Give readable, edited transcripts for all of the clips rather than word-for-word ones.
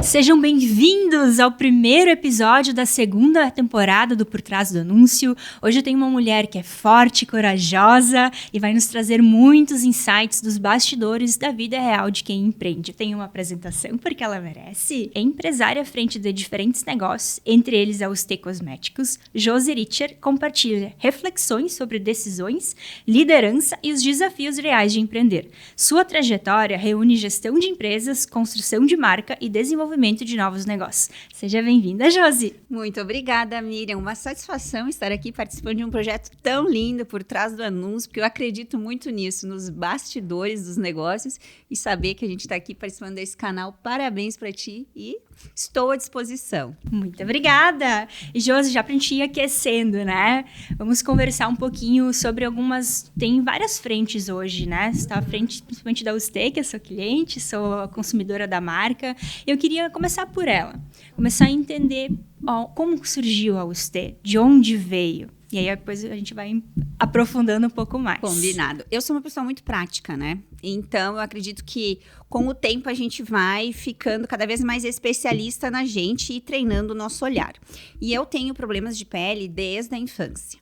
Sejam bem-vindos ao primeiro episódio da segunda temporada do Por Trás do Anúncio. Hoje eu tenho uma mulher que é forte, corajosa e vai nos trazer muitos insights dos bastidores da vida real de quem empreende. Tem uma apresentação porque ela merece. É empresária à frente de diferentes negócios, entre eles a Ustê Cosméticos. Josi Richer compartilha reflexões sobre decisões, liderança e os desafios reais de empreender. Sua trajetória reúne gestão de empresas, construção de marca e desenvolvimento de novos negócios. Seja bem-vinda, Josi. Muito obrigada, Miriam. Uma satisfação estar aqui participando de um projeto tão lindo Por Trás do Anúncio, porque eu acredito muito nisso, nos bastidores dos negócios e saber que a gente está aqui participando desse canal. Parabéns para ti e estou à disposição. Muito obrigada. E, Josi, já para a gente ir aquecendo, né? Vamos conversar um pouquinho sobre algumas... Tem várias frentes hoje, né? Você está à frente, principalmente da Ustê, que eu sou cliente, sou consumidora da marca. Eu queria começar por ela. Começar a entender como surgiu a Ustê, de onde veio. E aí depois a gente vai aprofundando um pouco mais. Combinado. Eu sou uma pessoa muito prática, né? Então, eu acredito que com o tempo a gente vai ficando cada vez mais especialista na gente e treinando o nosso olhar. E eu tenho problemas de pele desde a infância.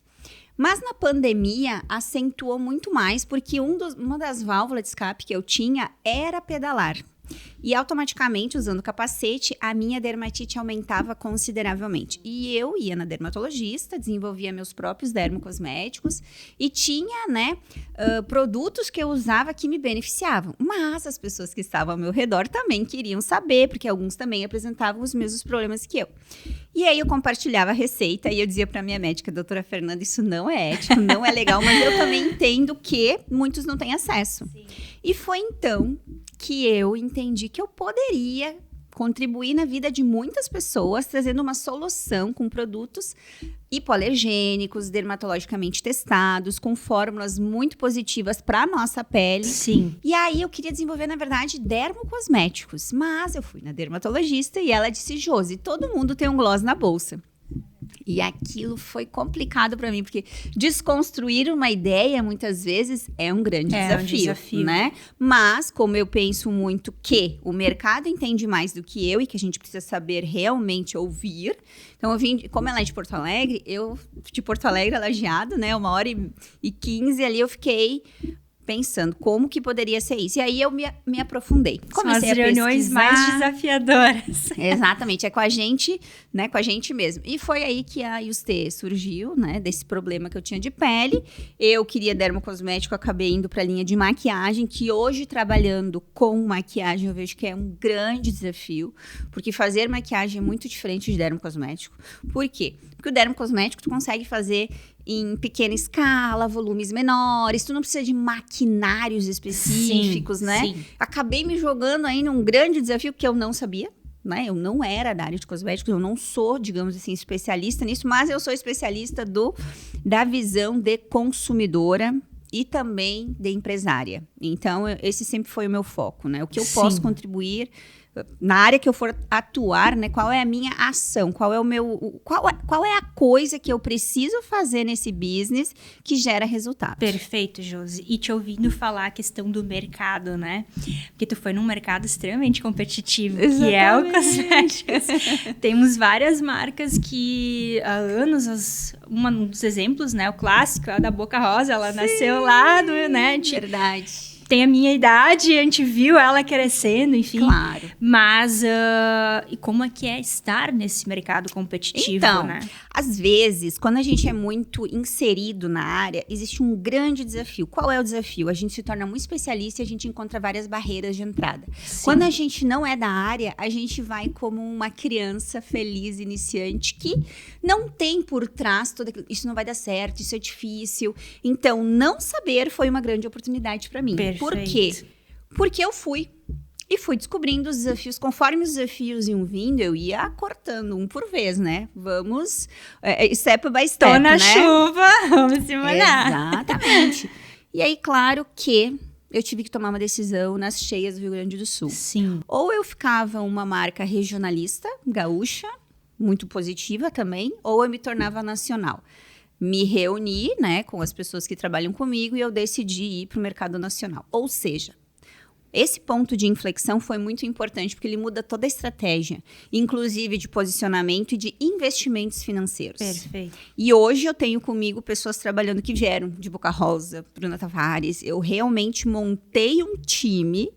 Mas na pandemia acentuou muito mais, porque uma das válvulas de escape que eu tinha era pedalar. E automaticamente, usando o capacete, a minha dermatite aumentava consideravelmente. E eu ia na dermatologista, desenvolvia meus próprios dermocosméticos e tinha, produtos que eu usava que me beneficiavam. Mas as pessoas que estavam ao meu redor também queriam saber, porque alguns também apresentavam os mesmos problemas que eu. E aí eu compartilhava a receita e eu dizia para minha médica, doutora Fernanda, isso não é ético, não é legal, mas eu também entendo que muitos não têm acesso. Sim. E foi então que eu entendi que eu poderia contribuir na vida de muitas pessoas, trazendo uma solução com produtos hipoalergênicos, dermatologicamente testados, com fórmulas muito positivas para a nossa pele. Sim. E aí eu queria desenvolver, na verdade, dermocosméticos. Mas eu fui na dermatologista e ela disse, Josi, todo mundo tem um gloss na bolsa. E aquilo foi complicado para mim, porque desconstruir uma ideia, muitas vezes, é um grande desafio, né? Mas, como eu penso muito que o mercado entende mais do que eu e que a gente precisa saber realmente ouvir. Então, eu vim, como ela é de Porto Alegre, Lajeado, né? 1h15 ali eu fiquei pensando como que poderia ser isso. E aí eu me aprofundei. Comecei as reuniões mais desafiadoras. Exatamente, é com a gente, né? Com a gente mesmo. E foi aí que a Ustê surgiu, né? Desse problema que eu tinha de pele. Eu queria dermocosmético, acabei indo para a linha de maquiagem, que hoje, trabalhando com maquiagem, eu vejo que é um grande desafio. Porque fazer maquiagem é muito diferente de dermocosmético. Por quê? Porque o dermocosmético tu consegue fazer em pequena escala, volumes menores, tu não precisa de maquinários específicos, sim, né? Sim. Acabei me jogando aí num grande desafio que eu não sabia, né? Eu não era da área de cosméticos, eu não sou, digamos assim, especialista nisso, mas eu sou especialista da visão de consumidora e também de empresária. Então, esse sempre foi o meu foco, né? O que eu posso contribuir na área que eu for atuar, né? Qual é a minha ação? Qual é a coisa que eu preciso fazer nesse business que gera resultado? Perfeito, Josi. E te ouvindo falar a questão do mercado, né? Porque tu foi num mercado extremamente competitivo, exatamente, que é o cosméticos. Temos várias marcas que há anos, um dos exemplos, né? O clássico, a da Boca Rosa, ela nasceu lá, né? Verdade. Tem a minha idade, a gente viu ela crescendo, enfim. Claro. Mas, e como é que é estar nesse mercado competitivo, então, né? Às vezes, quando a gente é muito inserido na área, existe um grande desafio. Qual é o desafio? A gente se torna muito especialista e a gente encontra várias barreiras de entrada. Sim. Quando a gente não é da área, a gente vai como uma criança feliz, iniciante, que não tem por trás tudo aquilo. Isso não vai dar certo, isso é difícil. Então, não saber foi uma grande oportunidade para mim. Perfeito. Por quê? Porque eu fui descobrindo os desafios. Conforme os desafios iam vindo, eu ia cortando um por vez, né? Vamos, step by step, Tô na né? chuva, vamos se molhar. Exatamente. E aí, claro que eu tive que tomar uma decisão nas cheias do Rio Grande do Sul. Sim. Ou eu ficava uma marca regionalista, gaúcha, muito positiva também, ou eu me tornava nacional. me reuni, né, com as pessoas que trabalham comigo e eu decidi ir para o mercado nacional. Ou seja, esse ponto de inflexão foi muito importante porque ele muda toda a estratégia, inclusive de posicionamento e de investimentos financeiros. Perfeito. E hoje eu tenho comigo pessoas trabalhando que vieram de Boca Rosa, Bruna Tavares. Eu realmente montei um time,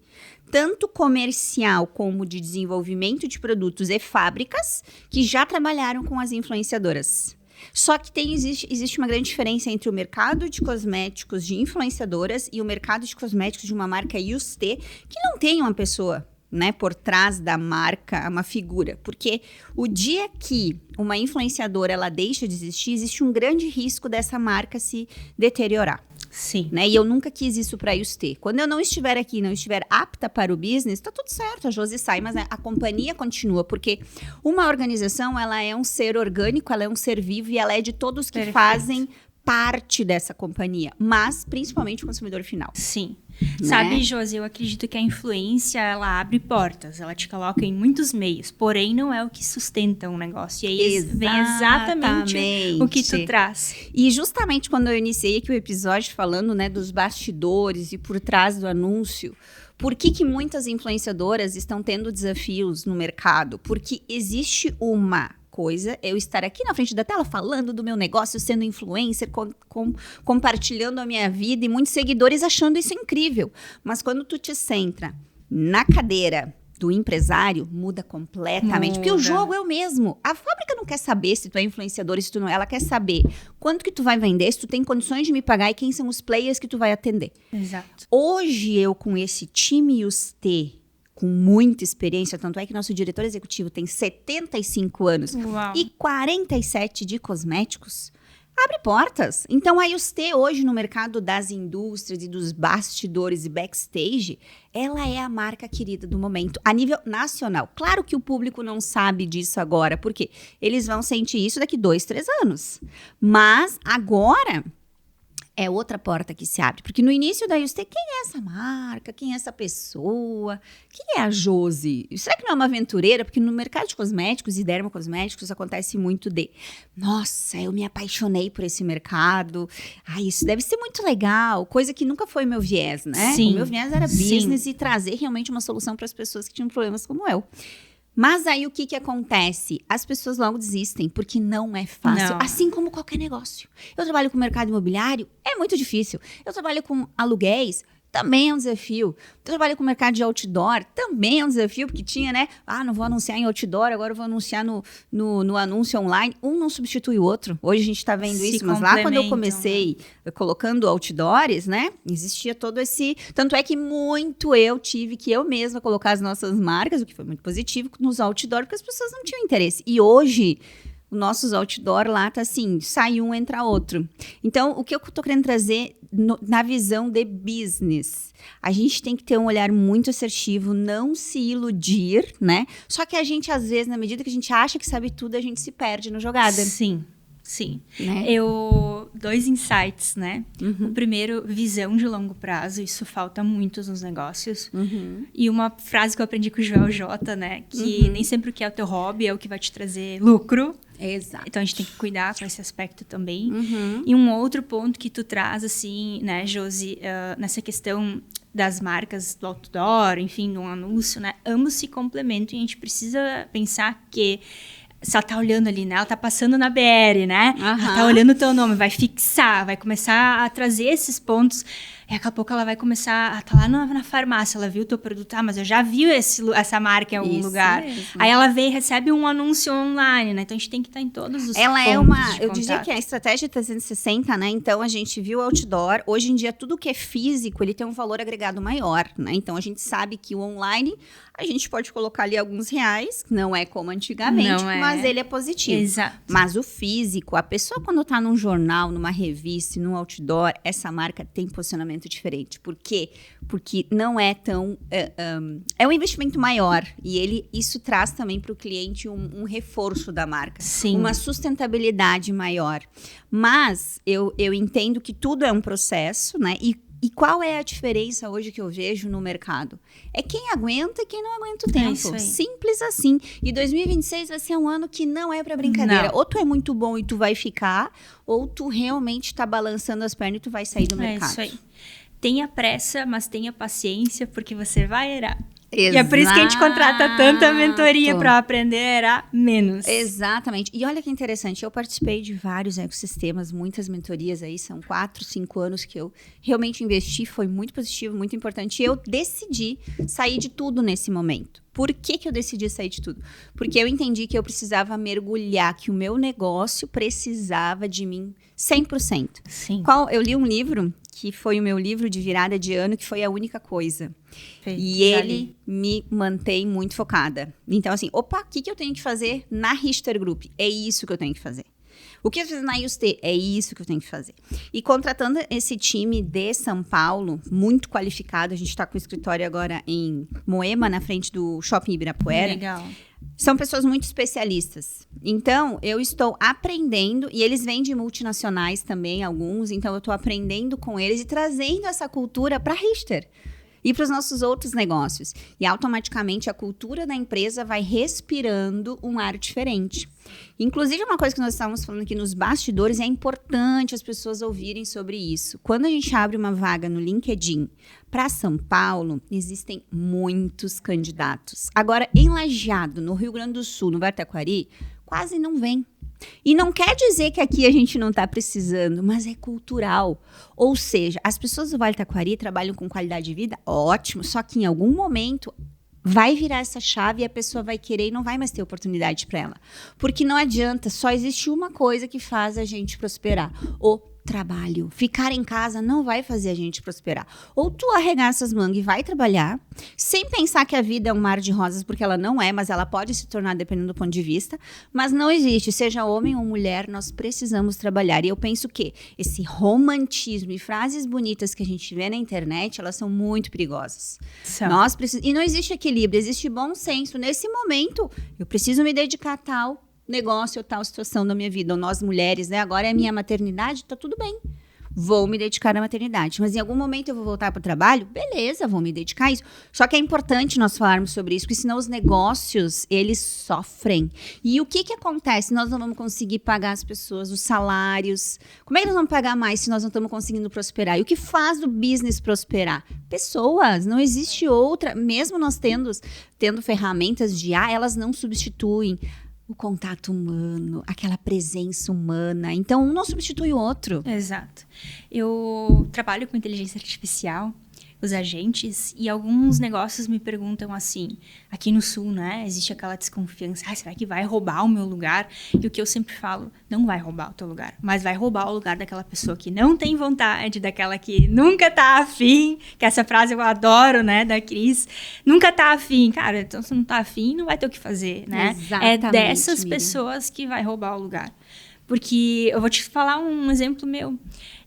tanto comercial como de desenvolvimento de produtos e fábricas, que já trabalharam com as influenciadoras. Só que existe uma grande diferença entre o mercado de cosméticos de influenciadoras e o mercado de cosméticos de uma marca Juste, que não tem uma pessoa, né, por trás da marca, uma figura. Porque o dia que uma influenciadora ela deixa de existir, existe um grande risco dessa marca se deteriorar. Sim. Né? E eu nunca quis isso para a Juste. Quando eu não estiver aqui, não estiver apta para o business, tá tudo certo, a Josi sai, mas a companhia continua, porque uma organização, ela é um ser orgânico, ela é um ser vivo e ela é de todos que fazem parte dessa companhia, mas principalmente o consumidor final. Sim. Né? Sabe, Josi, eu acredito que a influência, ela abre portas, ela te coloca em muitos meios, porém não é o que sustenta um negócio. E aí vem exatamente o que tu traz. E justamente quando eu iniciei aqui o episódio falando, né, dos bastidores e por trás do anúncio, por que muitas influenciadoras estão tendo desafios no mercado? Porque existe uma coisa, eu estar aqui na frente da tela falando do meu negócio, sendo influencer, compartilhando a minha vida e muitos seguidores achando isso incrível. Mas quando tu te centra na cadeira do empresário, muda completamente. Porque o jogo é o mesmo. A fábrica não quer saber se tu é influenciador, se tu não. Ela quer saber quanto que tu vai vender, se tu tem condições de me pagar e quem são os players que tu vai atender. Exato. Hoje eu, com esse time Juste, com muita experiência, tanto é que nosso diretor executivo tem 75 anos e 47 de cosméticos, abre portas. Então, a Juste hoje no mercado das indústrias e dos bastidores e backstage, ela é a marca querida do momento, a nível nacional. Claro que o público não sabe disso agora, porque eles vão sentir isso daqui 2, 3 anos. Mas agora é outra porta que se abre. Porque no início da Juste, quem é essa marca? Quem é essa pessoa? Quem é a Josi? Será que não é uma aventureira? Porque no mercado de cosméticos e dermocosméticos acontece muito de nossa, eu me apaixonei por esse mercado. Isso deve ser muito legal. Coisa que nunca foi meu viés, né? Sim. O meu viés era business e trazer realmente uma solução para as pessoas que tinham problemas como eu. Mas aí o que acontece? As pessoas logo desistem, porque não é fácil. Não. Assim como qualquer negócio. Eu trabalho com o mercado imobiliário, é muito difícil. Eu trabalho com aluguéis, também é um desafio. Eu trabalho com o mercado de outdoor, também é um desafio, porque tinha, né? Não vou anunciar em outdoor, agora eu vou anunciar no anúncio online. Um não substitui o outro. Hoje a gente tá vendo isso, mas lá quando eu comecei colocando outdoors, né? Existia todo esse... Tanto é que eu tive que eu mesma colocar as nossas marcas, o que foi muito positivo, nos outdoor, porque as pessoas não tinham interesse. E hoje os nossos outdoor lá tá assim, sai um, entra outro. Então, o que eu tô querendo trazer na visão de business, a gente tem que ter um olhar muito assertivo, não se iludir, né? Só que a gente, às vezes, na medida que a gente acha que sabe tudo, a gente se perde na jogada. Sim. Sim. Né? 2 insights, né? O primeiro, visão de longo prazo. Isso falta muito nos negócios. E uma frase que eu aprendi com o Joel J, né? Que nem sempre o que é o teu hobby é o que vai te trazer lucro. Exato. Então, a gente tem que cuidar com esse aspecto também. E um outro ponto que tu traz, assim, né, Josi, nessa questão das marcas do outdoor, enfim, do anúncio, né? Ambos se complementam e a gente precisa pensar que se ela tá olhando ali, né? Ela tá passando na BR, né? Ela tá olhando o teu nome, vai fixar, vai começar a trazer esses pontos. E daqui a pouco ela vai começar a estar lá na farmácia, ela viu o teu produto, mas eu já vi essa marca em algum lugar. Mesmo. Aí ela vem e recebe um anúncio online, né? Então a gente tem que estar em todos os ela pontos é uma, de eu contato. diria que é a estratégia 360, né? Então a gente viu o outdoor, hoje em dia tudo que é físico, ele tem um valor agregado maior, né? Então a gente sabe que o online, a gente pode colocar ali alguns reais, não é como antigamente, mas ele é positivo. Exato. Mas o físico, a pessoa quando tá num jornal, numa revista, num outdoor, essa marca tem posicionamento diferente. Por quê? Porque não é tão... é um investimento maior. E isso traz também para o cliente um reforço da marca. Sim. Uma sustentabilidade maior. Mas eu entendo que tudo é um processo, né? E E qual é a diferença hoje que eu vejo no mercado? É quem aguenta e quem não aguenta o tempo. isso aí. Simples assim. E 2026 vai ser um ano que não é pra brincadeira. Não. Ou tu é muito bom e tu vai ficar, ou tu realmente tá balançando as pernas e tu vai sair do mercado. É isso aí. Tenha pressa, mas tenha paciência, porque você vai errar. Exato. E é por isso que a gente contrata tanta mentoria para aprender a errar menos. Exatamente. E olha que interessante, eu participei de vários ecossistemas, muitas mentorias aí, são 4, 5 anos que eu realmente investi, foi muito positivo, muito importante. E eu decidi sair de tudo nesse momento. Por que eu decidi sair de tudo? Porque eu entendi que eu precisava mergulhar, que o meu negócio precisava de mim 100%. Sim. Eu li um livro, que foi o meu livro de virada de ano, que foi A Única Coisa. Feito, E ele me mantém muito focada. Então, assim, o que eu tenho que fazer na Richter Group? É isso que eu tenho que fazer. O que eu fiz na IUST? É isso que eu tenho que fazer. E contratando esse time de São Paulo, muito qualificado, a gente está com o escritório agora em Moema, na frente do Shopping Ibirapuera. Legal. São pessoas muito especialistas. Então, eu estou aprendendo, e eles vêm de multinacionais também, alguns, então eu estou aprendendo com eles e trazendo essa cultura para a Richter e para os nossos outros negócios. E automaticamente a cultura da empresa vai respirando um ar diferente. Inclusive, uma coisa que nós estávamos falando aqui nos bastidores, é importante as pessoas ouvirem sobre isso. Quando a gente abre uma vaga no LinkedIn para São Paulo, existem muitos candidatos. Agora, em Lajeado, no Rio Grande do Sul, no Vale do Taquari, quase não vem. E não quer dizer que aqui a gente não está precisando, mas é cultural. Ou seja, as pessoas do Vale do Taquari trabalham com qualidade de vida, ótimo, só que em algum momento vai virar essa chave e a pessoa vai querer e não vai mais ter oportunidade para ela. Porque não adianta, só existe uma coisa que faz a gente prosperar: o trabalho. Ficar em casa não vai fazer a gente prosperar. Ou tu arregaça as mangas e vai trabalhar, sem pensar que a vida é um mar de rosas, porque ela não é, mas ela pode se tornar dependendo do ponto de vista. Mas não existe, seja homem ou mulher, nós precisamos trabalhar. E eu penso que esse romantismo e frases bonitas que a gente vê na internet, elas são muito perigosas. E não existe equilíbrio, existe bom senso. Nesse momento, eu preciso me dedicar a tal negócio ou tal situação da minha vida, ou nós mulheres, né? Agora é a minha maternidade, tá tudo bem. Vou me dedicar à maternidade. Mas em algum momento eu vou voltar para o trabalho? Beleza, vou me dedicar a isso. Só que é importante nós falarmos sobre isso, porque senão os negócios, eles sofrem. E o que acontece? Nós não vamos conseguir pagar as pessoas, os salários. Como é que nós vamos pagar mais se nós não estamos conseguindo prosperar? E o que faz o business prosperar? Pessoas, não existe outra. Mesmo nós tendo ferramentas de IA, elas não substituem o contato humano, aquela presença humana. Então, um não substitui o outro. Exato. Eu trabalho com inteligência artificial, os agentes, e alguns negócios me perguntam assim, aqui no Sul, né, existe aquela desconfiança, será que vai roubar o meu lugar? E o que eu sempre falo, não vai roubar o teu lugar, mas vai roubar o lugar daquela pessoa que não tem vontade, daquela que nunca tá afim, que essa frase eu adoro, né, da Cris, nunca tá afim. Cara, então se não tá afim, não vai ter o que fazer, né? Exatamente, é dessas Miriam. pessoas que vai roubar o lugar. Porque eu vou te falar um exemplo meu.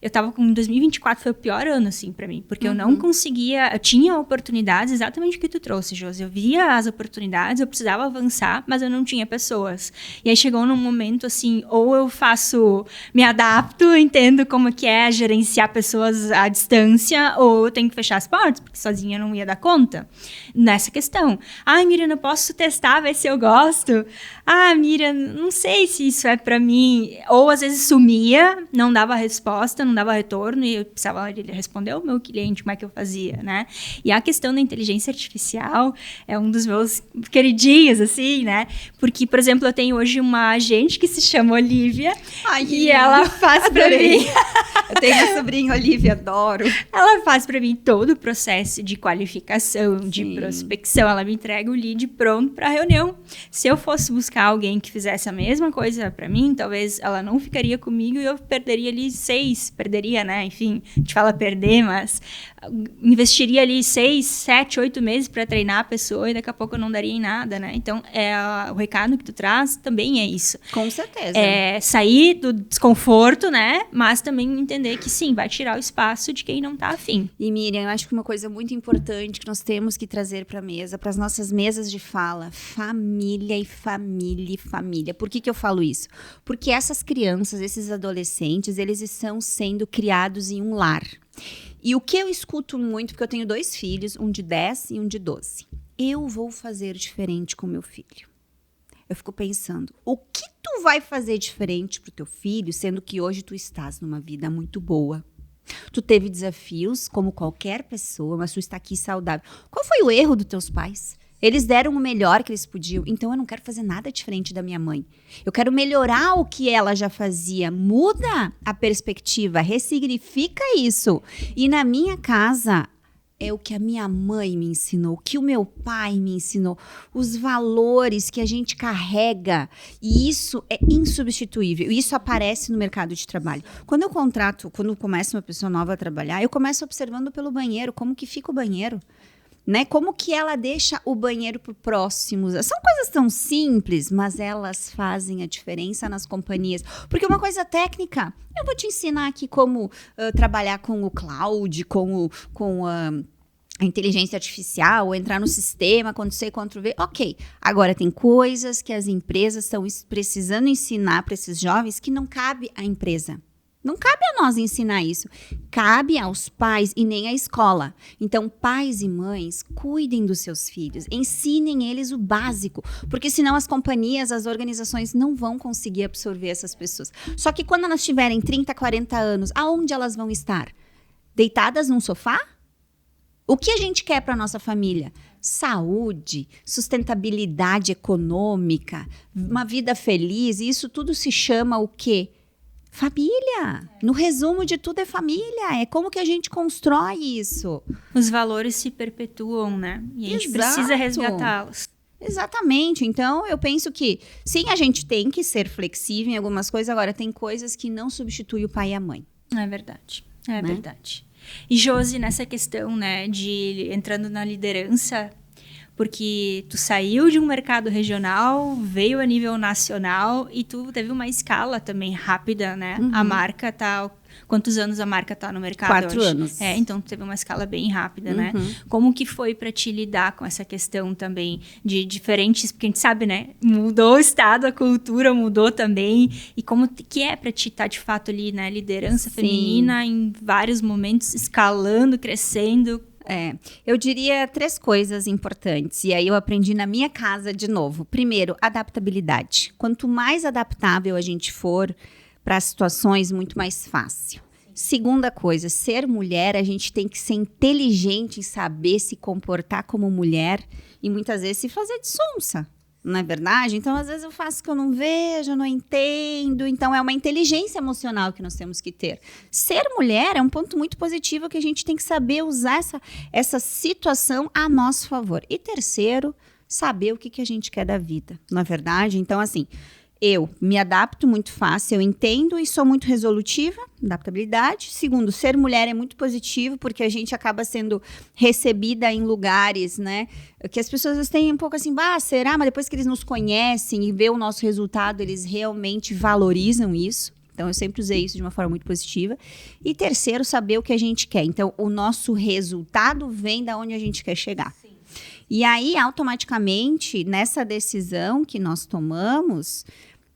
Eu tava com 2024, foi o pior ano, assim, pra mim. Porque eu não conseguia... Eu tinha oportunidades, exatamente o que tu trouxe, Josi. Eu via as oportunidades, eu precisava avançar, mas eu não tinha pessoas. E aí chegou num momento, assim, ou eu faço... Me adapto, entendo como que é gerenciar pessoas à distância, ou eu tenho que fechar as portas, porque sozinha eu não ia dar conta. Nessa questão. Ai, Miriam, eu posso testar, ver se eu gosto? Ah, Miriam, não sei se isso é pra mim. Ou às vezes sumia, não dava resposta, não dava retorno, e eu precisava responder ao meu cliente como é que eu fazia, né? E a questão da inteligência artificial é um dos meus queridinhos, assim, né? Porque, por exemplo, eu tenho hoje uma agente que se chama Olivia. Ai, e ela faz pra mim... Eu tenho uma sobrinha, Olivia, adoro. Ela faz pra mim todo o processo de qualificação, de Sim. prospecção. Ela me entrega o lead pronto pra reunião. Se eu fosse buscar alguém que fizesse a mesma coisa pra mim, talvez ela não ficaria comigo e eu perderia ali 6, né? Enfim, a gente fala perder, mas investiria ali 6, 7, 8 meses para treinar a pessoa e daqui a pouco eu não daria em nada, né? Então, o recado que tu traz também é isso. Com certeza. É sair do desconforto, né? Mas também entender que sim, vai tirar o espaço de quem não tá afim. E Miriam, eu acho que uma coisa muito importante que nós temos que trazer para a mesa, para as nossas mesas de fala, família e família e família. Por que eu falo isso? Porque essas crianças, esses adolescentes, eles estão sendo criados em um lar. E o que eu escuto muito, porque eu tenho 2 filhos, um de 10 e um de 12. Eu vou fazer diferente com meu filho. Eu fico pensando, o que tu vai fazer diferente pro teu filho, sendo que hoje tu estás numa vida muito boa? Tu teve desafios, como qualquer pessoa, mas tu está aqui saudável. Qual foi o erro dos teus pais? Eles deram o melhor que eles podiam, então eu não quero fazer nada diferente da minha mãe. Eu quero melhorar o que ela já fazia. Muda a perspectiva, ressignifica isso. E na minha casa, é o que a minha mãe me ensinou, o que o meu pai me ensinou, os valores que a gente carrega. E isso é insubstituível. Isso aparece no mercado de trabalho. Quando começa uma pessoa nova a trabalhar, eu começo observando pelo banheiro, como que fica o banheiro. Né? Como que ela deixa o banheiro para o próximo? São coisas tão simples, mas elas fazem a diferença nas companhias. Porque uma coisa técnica, eu vou te ensinar aqui como trabalhar com o cloud, com a inteligência artificial, ou entrar no sistema, Ctrl+C, Ctrl+V. Ok, agora tem coisas que as empresas estão precisando ensinar para esses jovens que não cabe à empresa. Não cabe a nós ensinar isso. Cabe aos pais e nem à escola. Então, pais e mães, cuidem dos seus filhos. Ensinem eles o básico. Porque senão as companhias, as organizações não vão conseguir absorver essas pessoas. Só que quando elas tiverem 30, 40 anos, aonde elas vão estar? Deitadas num sofá? O que a gente quer para a nossa família? Saúde, sustentabilidade econômica, uma vida feliz. E isso tudo se chama o quê? Família. No resumo de tudo é família. É como que a gente constrói isso. Os valores se perpetuam, né? E a gente precisa resgatá-los. Exatamente. Então, eu penso que, sim, a gente tem que ser flexível em algumas coisas. Agora, tem coisas que não substituem o pai e a mãe. É verdade. É verdade. E, Josi, nessa questão, né, de entrando na liderança... Porque tu saiu de um mercado regional, veio a nível nacional e tu teve uma escala também rápida, né? Uhum. A marca tá... Quantos anos a marca tá no mercado 4 hoje? anos. Então tu teve uma escala bem rápida, né? Como que foi para te lidar com essa questão também de diferentes... Porque a gente sabe, né? Mudou o estado, a cultura mudou também. E como que é para ti estar, de fato, ali na liderança feminina em vários momentos, escalando, crescendo... Eu diria 3 coisas importantes, e aí eu aprendi na minha casa de novo. Primeiro, adaptabilidade. Quanto mais adaptável a gente for para situações, muito mais fácil. Segunda coisa, ser mulher, a gente tem que ser inteligente em saber se comportar como mulher e muitas vezes se fazer de sonsa. Não é verdade? Então, às vezes eu faço que eu não vejo, eu não entendo. Então, é uma inteligência emocional que nós temos que ter. Ser mulher é um ponto muito positivo que a gente tem que saber usar essa situação a nosso favor. E terceiro, saber o que a gente quer da vida. Não é verdade? Então, assim, eu me adapto muito fácil, eu entendo e sou muito resolutiva, adaptabilidade. Segundo, ser mulher é muito positivo, porque a gente acaba sendo recebida em lugares, né? Que as pessoas têm um pouco assim, será? Mas depois que eles nos conhecem e vê o nosso resultado, eles realmente valorizam isso. Então, eu sempre usei isso de uma forma muito positiva. E terceiro, saber o que a gente quer. Então, o nosso resultado vem da onde a gente quer chegar. Sim. E aí, automaticamente, nessa decisão que nós tomamos...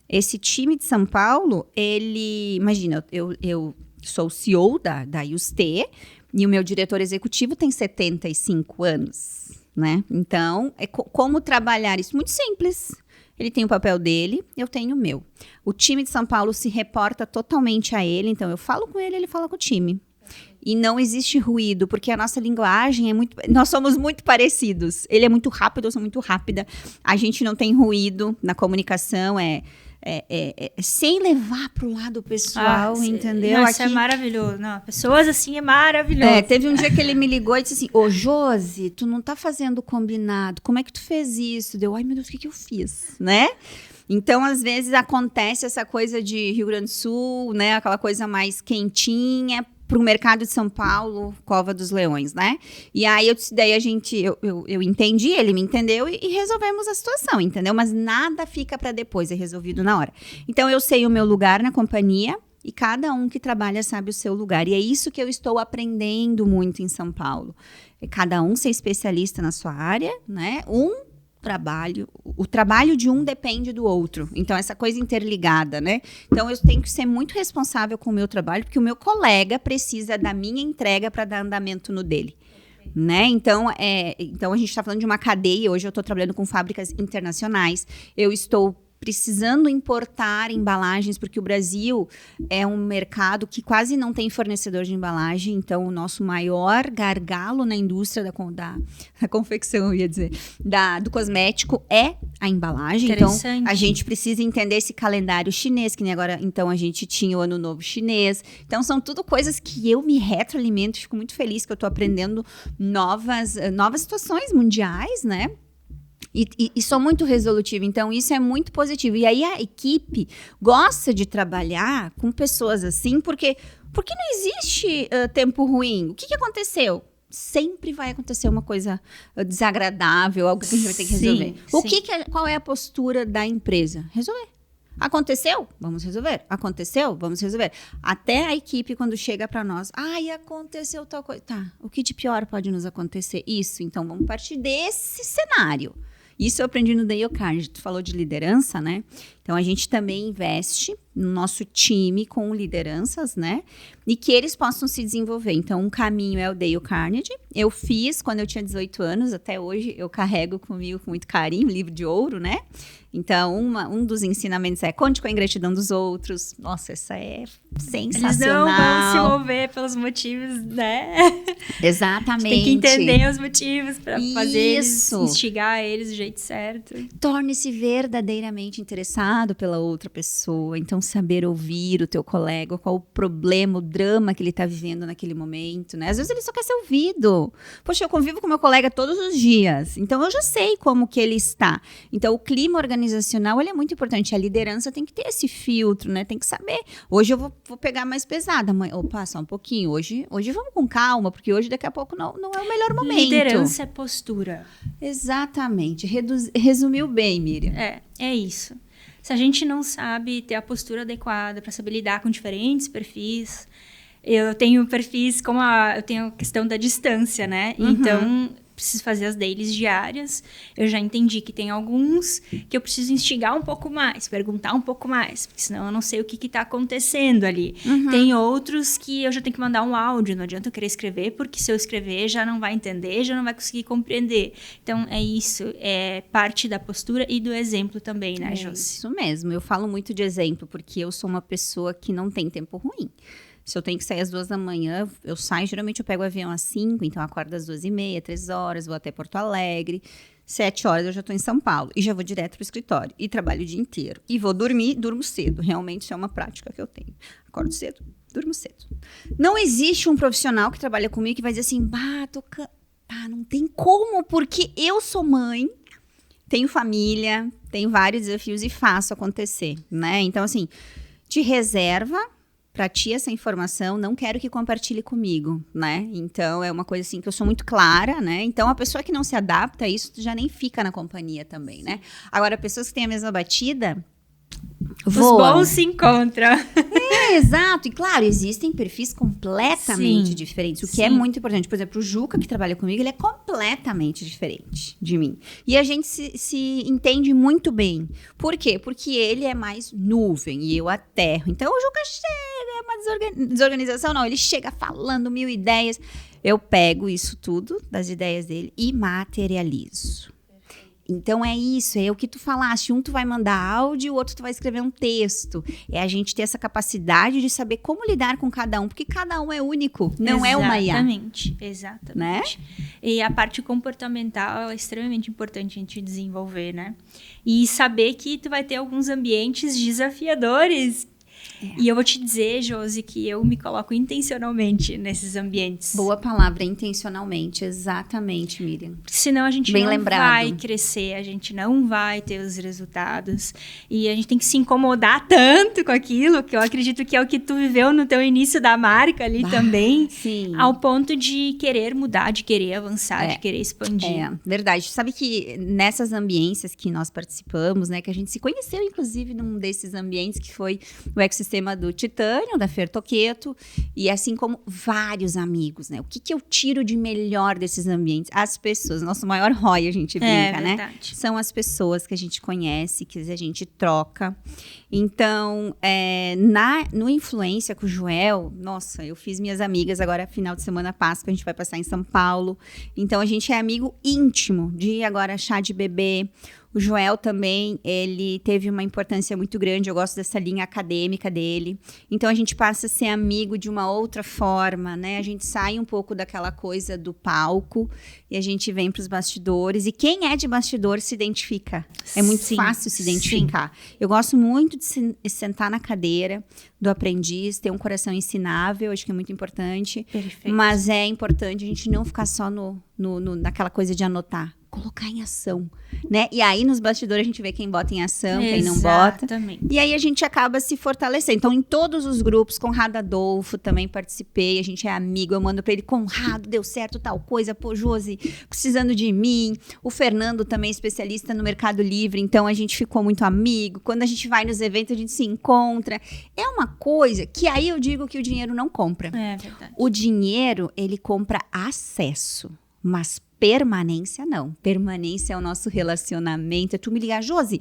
Esse time de São Paulo, imagina, eu sou o CEO da UST e o meu diretor executivo tem 75 anos, né? Então, como trabalhar isso? Muito simples. Ele tem o papel dele, eu tenho o meu. O time de São Paulo se reporta totalmente a ele, então eu falo com ele, ele fala com o time. E não existe ruído, porque a nossa linguagem nós somos muito parecidos. Ele é muito rápido, eu sou muito rápida. A gente não tem ruído na comunicação, sem levar pro lado pessoal, entendeu? Não, isso é maravilhoso. Não, pessoas assim é maravilhoso. Teve um dia que ele me ligou e disse assim, ô Josi, tu não tá fazendo combinado, como é que tu fez isso? Ai meu Deus, o que eu fiz, né? Então, às vezes, acontece essa coisa de Rio Grande do Sul, né? Aquela coisa mais quentinha, para o mercado de São Paulo, Cova dos Leões, né? E aí, eu entendi, ele me entendeu e resolvemos a situação, entendeu? Mas nada fica para depois, é resolvido na hora. Então, eu sei o meu lugar na companhia e cada um que trabalha sabe o seu lugar. E é isso que eu estou aprendendo muito em São Paulo. Cada um ser especialista na sua área, né? trabalho de um depende do outro. Então, essa coisa interligada, né? Então, eu tenho que ser muito responsável com o meu trabalho, porque o meu colega precisa da minha entrega para dar andamento no dele. Né? Então, a gente está falando de uma cadeia. Hoje eu estou trabalhando com fábricas internacionais. Eu estou precisando importar embalagens, porque o Brasil é um mercado que quase não tem fornecedor de embalagem. Então, o nosso maior gargalo na indústria da confecção, eu ia dizer, do cosmético é a embalagem. Então, a gente precisa entender esse calendário chinês, que nem agora, então, a gente tinha o Ano Novo Chinês. Então, são tudo coisas que eu me retroalimento, fico muito feliz que eu estou aprendendo novas situações mundiais, né? E sou muito resolutiva, então isso é muito positivo. E aí a equipe gosta de trabalhar com pessoas assim, porque não existe tempo ruim. O que aconteceu? Sempre vai acontecer uma coisa desagradável, algo que a gente vai ter que resolver. Qual é a postura da empresa? Resolver. Aconteceu? Vamos resolver. Aconteceu? Vamos resolver. Até a equipe, quando chega para nós, aconteceu tal coisa. Tá, o que de pior pode nos acontecer? Isso, então vamos partir desse cenário. Isso eu aprendi no Dale Carnegie. Tu falou de liderança, né? Então, a gente também investe no nosso time com lideranças, né? E que eles possam se desenvolver. Então, um caminho é o Dale Carnegie. Eu fiz quando eu tinha 18 anos. Até hoje, eu carrego comigo com muito carinho, livro de ouro, né? Então, um dos ensinamentos é conte com a ingratidão dos outros. Nossa, essa é sensacional. Eles não vão se mover pelos motivos, né? Exatamente. Tem que entender os motivos para fazer eles, instigar eles do jeito certo. Torne-se verdadeiramente interessado pela outra pessoa. Então, saber ouvir o teu colega, qual o problema, o drama que ele está vivendo naquele momento, né? Às vezes ele só quer ser ouvido. Poxa, eu convivo com meu colega todos os dias, então eu já sei como que ele está. Então, o clima organizacional, ele é muito importante. A liderança tem que ter esse filtro, né? Tem que saber. Hoje eu vou pegar mais pesada. Opa, só um pouquinho. Hoje vamos com calma, porque hoje, daqui a pouco, não é o melhor momento. Liderança é postura. Exatamente. Resumiu bem, Miriam. É isso. Se a gente não sabe ter a postura adequada para saber lidar com diferentes perfis, eu tenho perfis eu tenho a questão da distância, né? Uhum. Então, preciso fazer as dailies diárias. Eu já entendi que tem alguns que eu preciso instigar um pouco mais, perguntar um pouco mais, porque senão eu não sei o que está acontecendo ali. Uhum. Tem outros que eu já tenho que mandar um áudio, não adianta eu querer escrever, porque se eu escrever já não vai entender, já não vai conseguir compreender. Então, é isso, é parte da postura e do exemplo também, né, Josi? Isso mesmo, eu falo muito de exemplo, porque eu sou uma pessoa que não tem tempo ruim. Se eu tenho que sair às 2 da manhã, eu saio, geralmente eu pego o avião às 5, então eu acordo às 2h30, 3 horas, vou até Porto Alegre, 7 horas eu já estou em São Paulo, e já vou direto para o escritório, e trabalho o dia inteiro. E vou dormir, durmo cedo, realmente isso é uma prática que eu tenho. Acordo cedo, durmo cedo. Não existe um profissional que trabalha comigo que vai dizer assim, não tem como, porque eu sou mãe, tenho família, tenho vários desafios e faço acontecer, né? Então, assim, te reserva para ti essa informação, não quero que compartilhe comigo, né? Então, é uma coisa assim que eu sou muito clara, né? Então, a pessoa que não se adapta a isso já nem fica na companhia também, né? Agora, pessoas que têm a mesma batida, voam. Os bons se encontram. Exato. E, claro, existem perfis completamente diferentes, o que é muito importante. Por exemplo, o Juca, que trabalha comigo, ele é completamente diferente de mim. E a gente se entende muito bem. Por quê? Porque ele é mais nuvem e eu aterro. Então, o Juca chega, é uma desorganização. Não, ele chega falando 1000 ideias. Eu pego isso tudo, das ideias dele, e materializo. Então, é isso, é o que tu falaste. Um tu vai mandar áudio, o outro tu vai escrever um texto. É a gente ter essa capacidade de saber como lidar com cada um, porque cada um é único, não é uma IA. Exatamente. Né? E a parte comportamental é extremamente importante a gente desenvolver, né? E saber que tu vai ter alguns ambientes desafiadores. E eu vou te dizer, Josi, que eu me coloco intencionalmente nesses ambientes. Boa palavra, intencionalmente. Exatamente, Miriam. Senão a gente não vai crescer, a gente não vai ter os resultados. E a gente tem que se incomodar tanto com aquilo, que eu acredito que é o que tu viveu no teu início da marca ali também. Sim. Ao ponto de querer mudar, de querer avançar, de querer expandir. É, verdade. Sabe que nessas ambiências que nós participamos, né, que a gente se conheceu, inclusive, num desses ambientes que foi o ecossistema do Titânio, da Fer Toqueto, e assim como vários amigos, né? O que eu tiro de melhor desses ambientes? As pessoas. Nosso maior ROI, a gente brinca, né? São as pessoas que a gente conhece, que a gente troca. Então, no Influência com o Joel, nossa, eu fiz minhas amigas agora, final de semana Páscoa, a gente vai passar em São Paulo. Então, a gente é amigo íntimo de agora chá de bebê. O Joel também, ele teve uma importância muito grande, eu gosto dessa linha acadêmica dele. Então, a gente passa a ser amigo de uma outra forma, né? A gente sai um pouco daquela coisa do palco e a gente vem para os bastidores. E quem é de bastidor se identifica. É muito fácil se identificar. Sim. Eu gosto muito de sentar na cadeira do aprendiz, ter um coração ensinável, acho que é muito importante. Perfeito. Mas é importante a gente não ficar só naquela coisa de anotar. Colocar em ação, né? E aí, nos bastidores, a gente vê quem bota em ação, quem não bota. Exatamente. E aí, a gente acaba se fortalecendo. Então, em todos os grupos, Conrado Adolfo, também participei, a gente é amigo, eu mando pra ele, Conrado, deu certo tal coisa, pô, Josi, precisando de mim. O Fernando também, especialista no Mercado Livre, então a gente ficou muito amigo. Quando a gente vai nos eventos, a gente se encontra. É uma coisa que aí eu digo que o dinheiro não compra. É verdade. O dinheiro, ele compra acesso, mas permanência não. Permanência é o nosso relacionamento. É tu me ligar, Josi,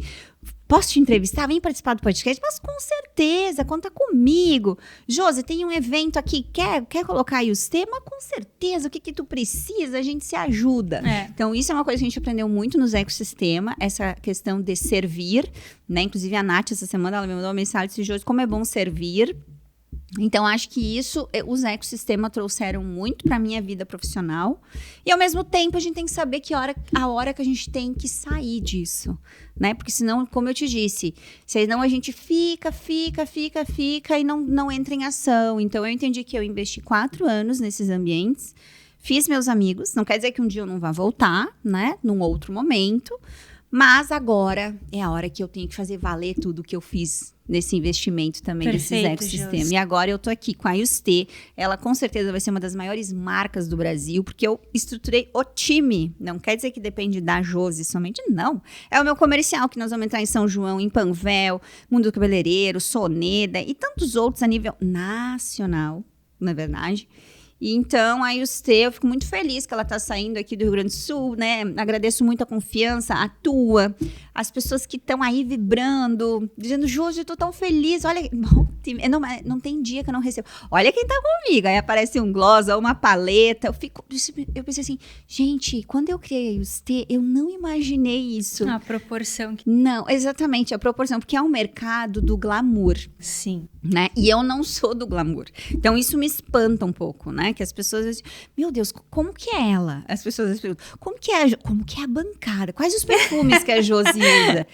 posso te entrevistar? Vem participar do podcast? Mas com certeza, conta comigo. Josi, tem um evento aqui, quer colocar aí os temas? Com certeza, o que tu precisa? A gente se ajuda. Então, isso é uma coisa que a gente aprendeu muito nos ecossistemas, essa questão de servir, né? Inclusive, a Nath, essa semana, ela me mandou uma mensagem e disse, Josi, como é bom servir. Então, acho que isso, os ecossistemas trouxeram muito para a minha vida profissional. E, ao mesmo tempo, a gente tem que saber a hora que a gente tem que sair disso, né? Porque senão, como eu te disse, senão a gente fica e não entra em ação. Então, eu entendi que eu investi 4 anos nesses ambientes, fiz meus amigos. Não quer dizer que um dia eu não vá voltar, né? Num outro momento. Mas agora é a hora que eu tenho que fazer valer tudo que eu fiz nesse investimento também. Perfeito, desses ecossistemas. E agora eu tô aqui com a Yustê. Ela com certeza vai ser uma das maiores marcas do Brasil, porque eu estruturei o time. Não quer dizer que depende da Josi somente, não. É o meu comercial, que nós vamos entrar em São João, em Panvel, Mundo do Cabeleireiro, Soneda e tantos outros a nível nacional, na verdade. E então, a Yustê, eu fico muito feliz que ela está saindo aqui do Rio Grande do Sul, né? Agradeço muito a confiança, a tua, as pessoas que estão aí vibrando, dizendo, Josi, eu tô tão feliz, olha, não tem dia que eu não recebo. Olha quem tá comigo, aí aparece um gloss ou uma paleta, eu pensei assim, gente, quando eu criei a Yustê, eu não imaginei isso. A proporção. Não, exatamente, a proporção, porque é um mercado do glamour. Sim. Né? E eu não sou do glamour. Então, isso me espanta um pouco, né? Que as pessoas dizem, meu Deus, como que é ela? As pessoas perguntam, como que é a bancada? Quais os perfumes que a Josi usa?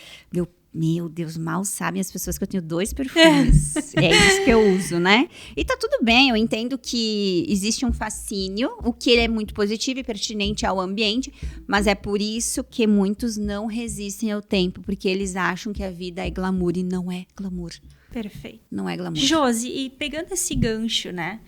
Meu Deus, mal sabem as pessoas que eu tenho 2 perfumes. É isso que eu uso, né? E tá tudo bem, eu entendo que existe um fascínio, o que ele é muito positivo e pertinente ao ambiente, mas é por isso que muitos não resistem ao tempo, porque eles acham que a vida é glamour e não é glamour. Perfeito. Não é glamour. Josi, e pegando esse gancho, né?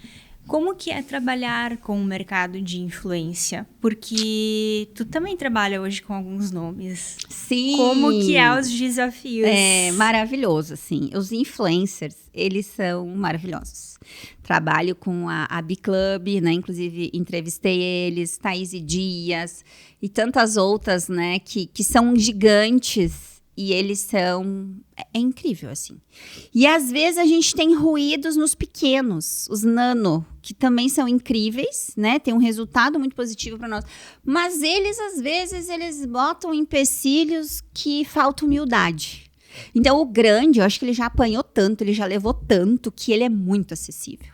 Como que é trabalhar com o mercado de influência? Porque tu também trabalha hoje com alguns nomes. Sim. Como que é os desafios? É maravilhoso, assim. Os influencers, eles são maravilhosos. Trabalho com a B-Club, né? Inclusive, entrevistei eles, Thaís Dias e tantas outras, né? Que são gigantes. E eles são... É incrível, assim. E às vezes a gente tem ruídos nos pequenos, os nano, que também são incríveis, né? Tem um resultado muito positivo para nós. Mas eles, às vezes, eles botam empecilhos que falta humildade. Então, o grande, eu acho que ele já apanhou tanto, ele já levou tanto, que ele é muito acessível.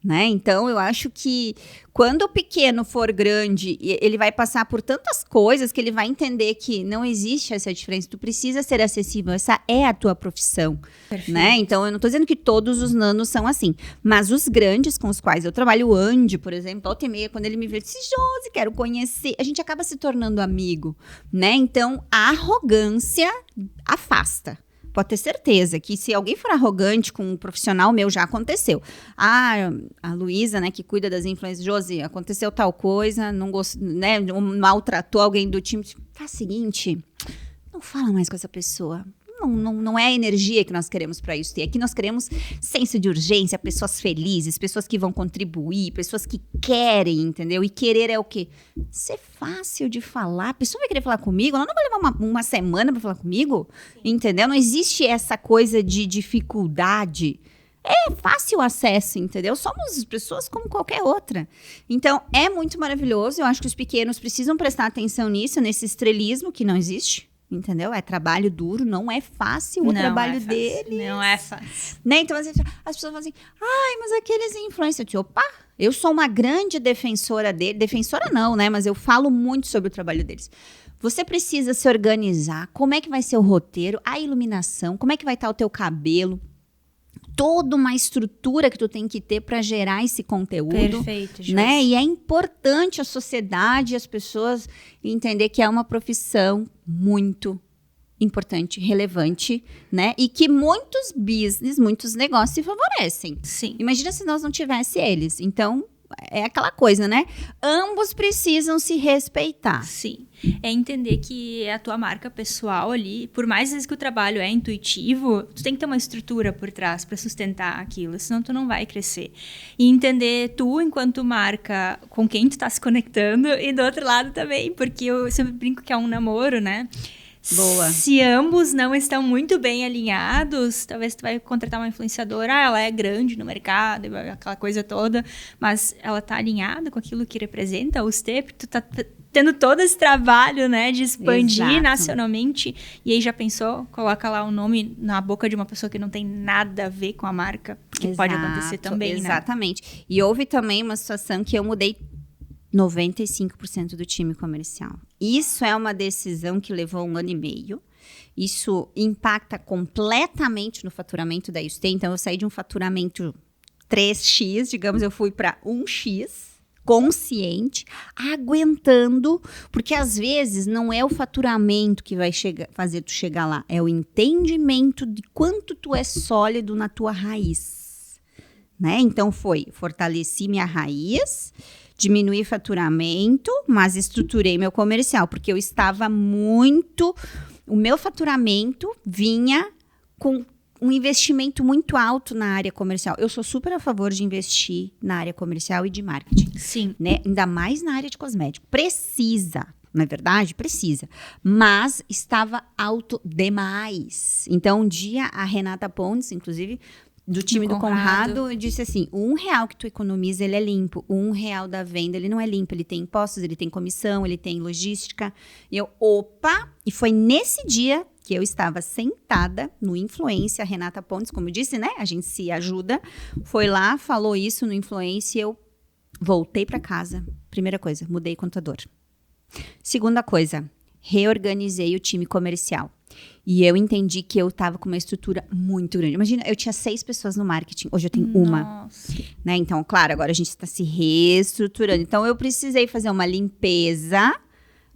Né? Então, eu acho que quando o pequeno for grande, ele vai passar por tantas coisas que ele vai entender que não existe essa diferença. Tu precisa ser acessível, essa é a tua profissão. Né? Então, eu não estou dizendo que todos os nanos são assim, mas os grandes com os quais eu trabalho, o Andy, por exemplo, volta e meia, quando ele me vê, disse, Josi, quero conhecer. A gente acaba se tornando amigo. Né? Então, a arrogância afasta. Pode ter certeza que se alguém for arrogante com um profissional meu, já aconteceu. A Luísa, né, que cuida das influências, Josi, aconteceu tal coisa, não né, maltratou alguém do time. Faz o seguinte, não fala mais com essa pessoa. não é a energia que nós queremos para isso. Aqui nós queremos senso de urgência, pessoas felizes, pessoas que vão contribuir, pessoas que querem, entendeu? E querer é o quê? Ser fácil de falar. A pessoa vai querer falar comigo, ela não vai levar uma semana para falar comigo, entendeu? Não existe essa coisa de dificuldade. É fácil acesso, entendeu? Somos pessoas como qualquer outra. Então, é muito maravilhoso. Eu acho que os pequenos precisam prestar atenção nisso, nesse estrelismo que não existe, entendeu? É trabalho duro, não é fácil o trabalho deles. Não é fácil. Né? Então, às vezes, as pessoas falam assim, ai, mas aqueles influencers... Opa, eu sou uma grande defensora dele. Defensora não, né? Mas eu falo muito sobre o trabalho deles. Você precisa se organizar. Como é que vai ser o roteiro, a iluminação, como é que vai estar o teu cabelo, toda uma estrutura que tu tem que ter para gerar esse conteúdo. Perfeito, Josi. Né? E é importante a sociedade e as pessoas entender que é uma profissão muito importante, relevante, né? E que muitos business, muitos negócios se favorecem. Sim. Imagina se nós não tivesse eles. Então, é aquela coisa, né? Ambos precisam se respeitar. Sim. É entender que é a tua marca pessoal ali, por mais vezes que o trabalho é intuitivo, tu tem que ter uma estrutura por trás para sustentar aquilo, senão tu não vai crescer. E entender tu, enquanto marca, com quem tu tá se conectando, e do outro lado também, porque eu sempre brinco que é um namoro, né? Boa. Se ambos não estão muito bem alinhados, talvez tu vai contratar uma influenciadora, ela é grande no mercado, aquela coisa toda, mas ela tá alinhada com aquilo que representa o Stê, porque tu tá tendo todo esse trabalho, né, de expandir Exato. nacionalmente, e aí já pensou, coloca lá o nome na boca de uma pessoa que não tem nada a ver com a marca, porque pode acontecer também, exatamente. Né? E houve também uma situação que eu mudei 95% do time comercial. Isso é uma decisão que levou 1 ano e meio. Isso impacta completamente no faturamento da YouStay. Então, eu saí de um faturamento 3x, digamos, eu fui para 1x, consciente, aguentando, porque às vezes não é o faturamento que vai fazer tu chegar lá, é o entendimento de quanto tu é sólido na tua raiz. Né? Então, fortaleci minha raiz, diminuí faturamento, mas estruturei meu comercial, porque eu estava muito... O meu faturamento vinha com um investimento muito alto na área comercial. Eu sou super a favor de investir na área comercial e de marketing. Sim. Né? Ainda mais na área de cosmético. Precisa, não é verdade? Precisa. Mas estava alto demais. Então, um dia, a Renata Pontes, inclusive... do time do Conrado, disse assim, o R$1 que tu economiza, ele é limpo. O R$1 da venda, ele não é limpo. Ele tem impostos, ele tem comissão, ele tem logística. E eu, opa! E foi nesse dia que eu estava sentada no Influência, a Renata Pontes, como eu disse, né? A gente se ajuda. Foi lá, falou isso no Influência e eu voltei para casa. Primeira coisa, mudei contador. Segunda coisa, reorganizei o time comercial. E eu entendi que eu estava com uma estrutura muito grande. Imagina, eu tinha 6 pessoas no marketing, hoje eu tenho uma. Né? Então, claro, agora a gente está se reestruturando. Então, eu precisei fazer uma limpeza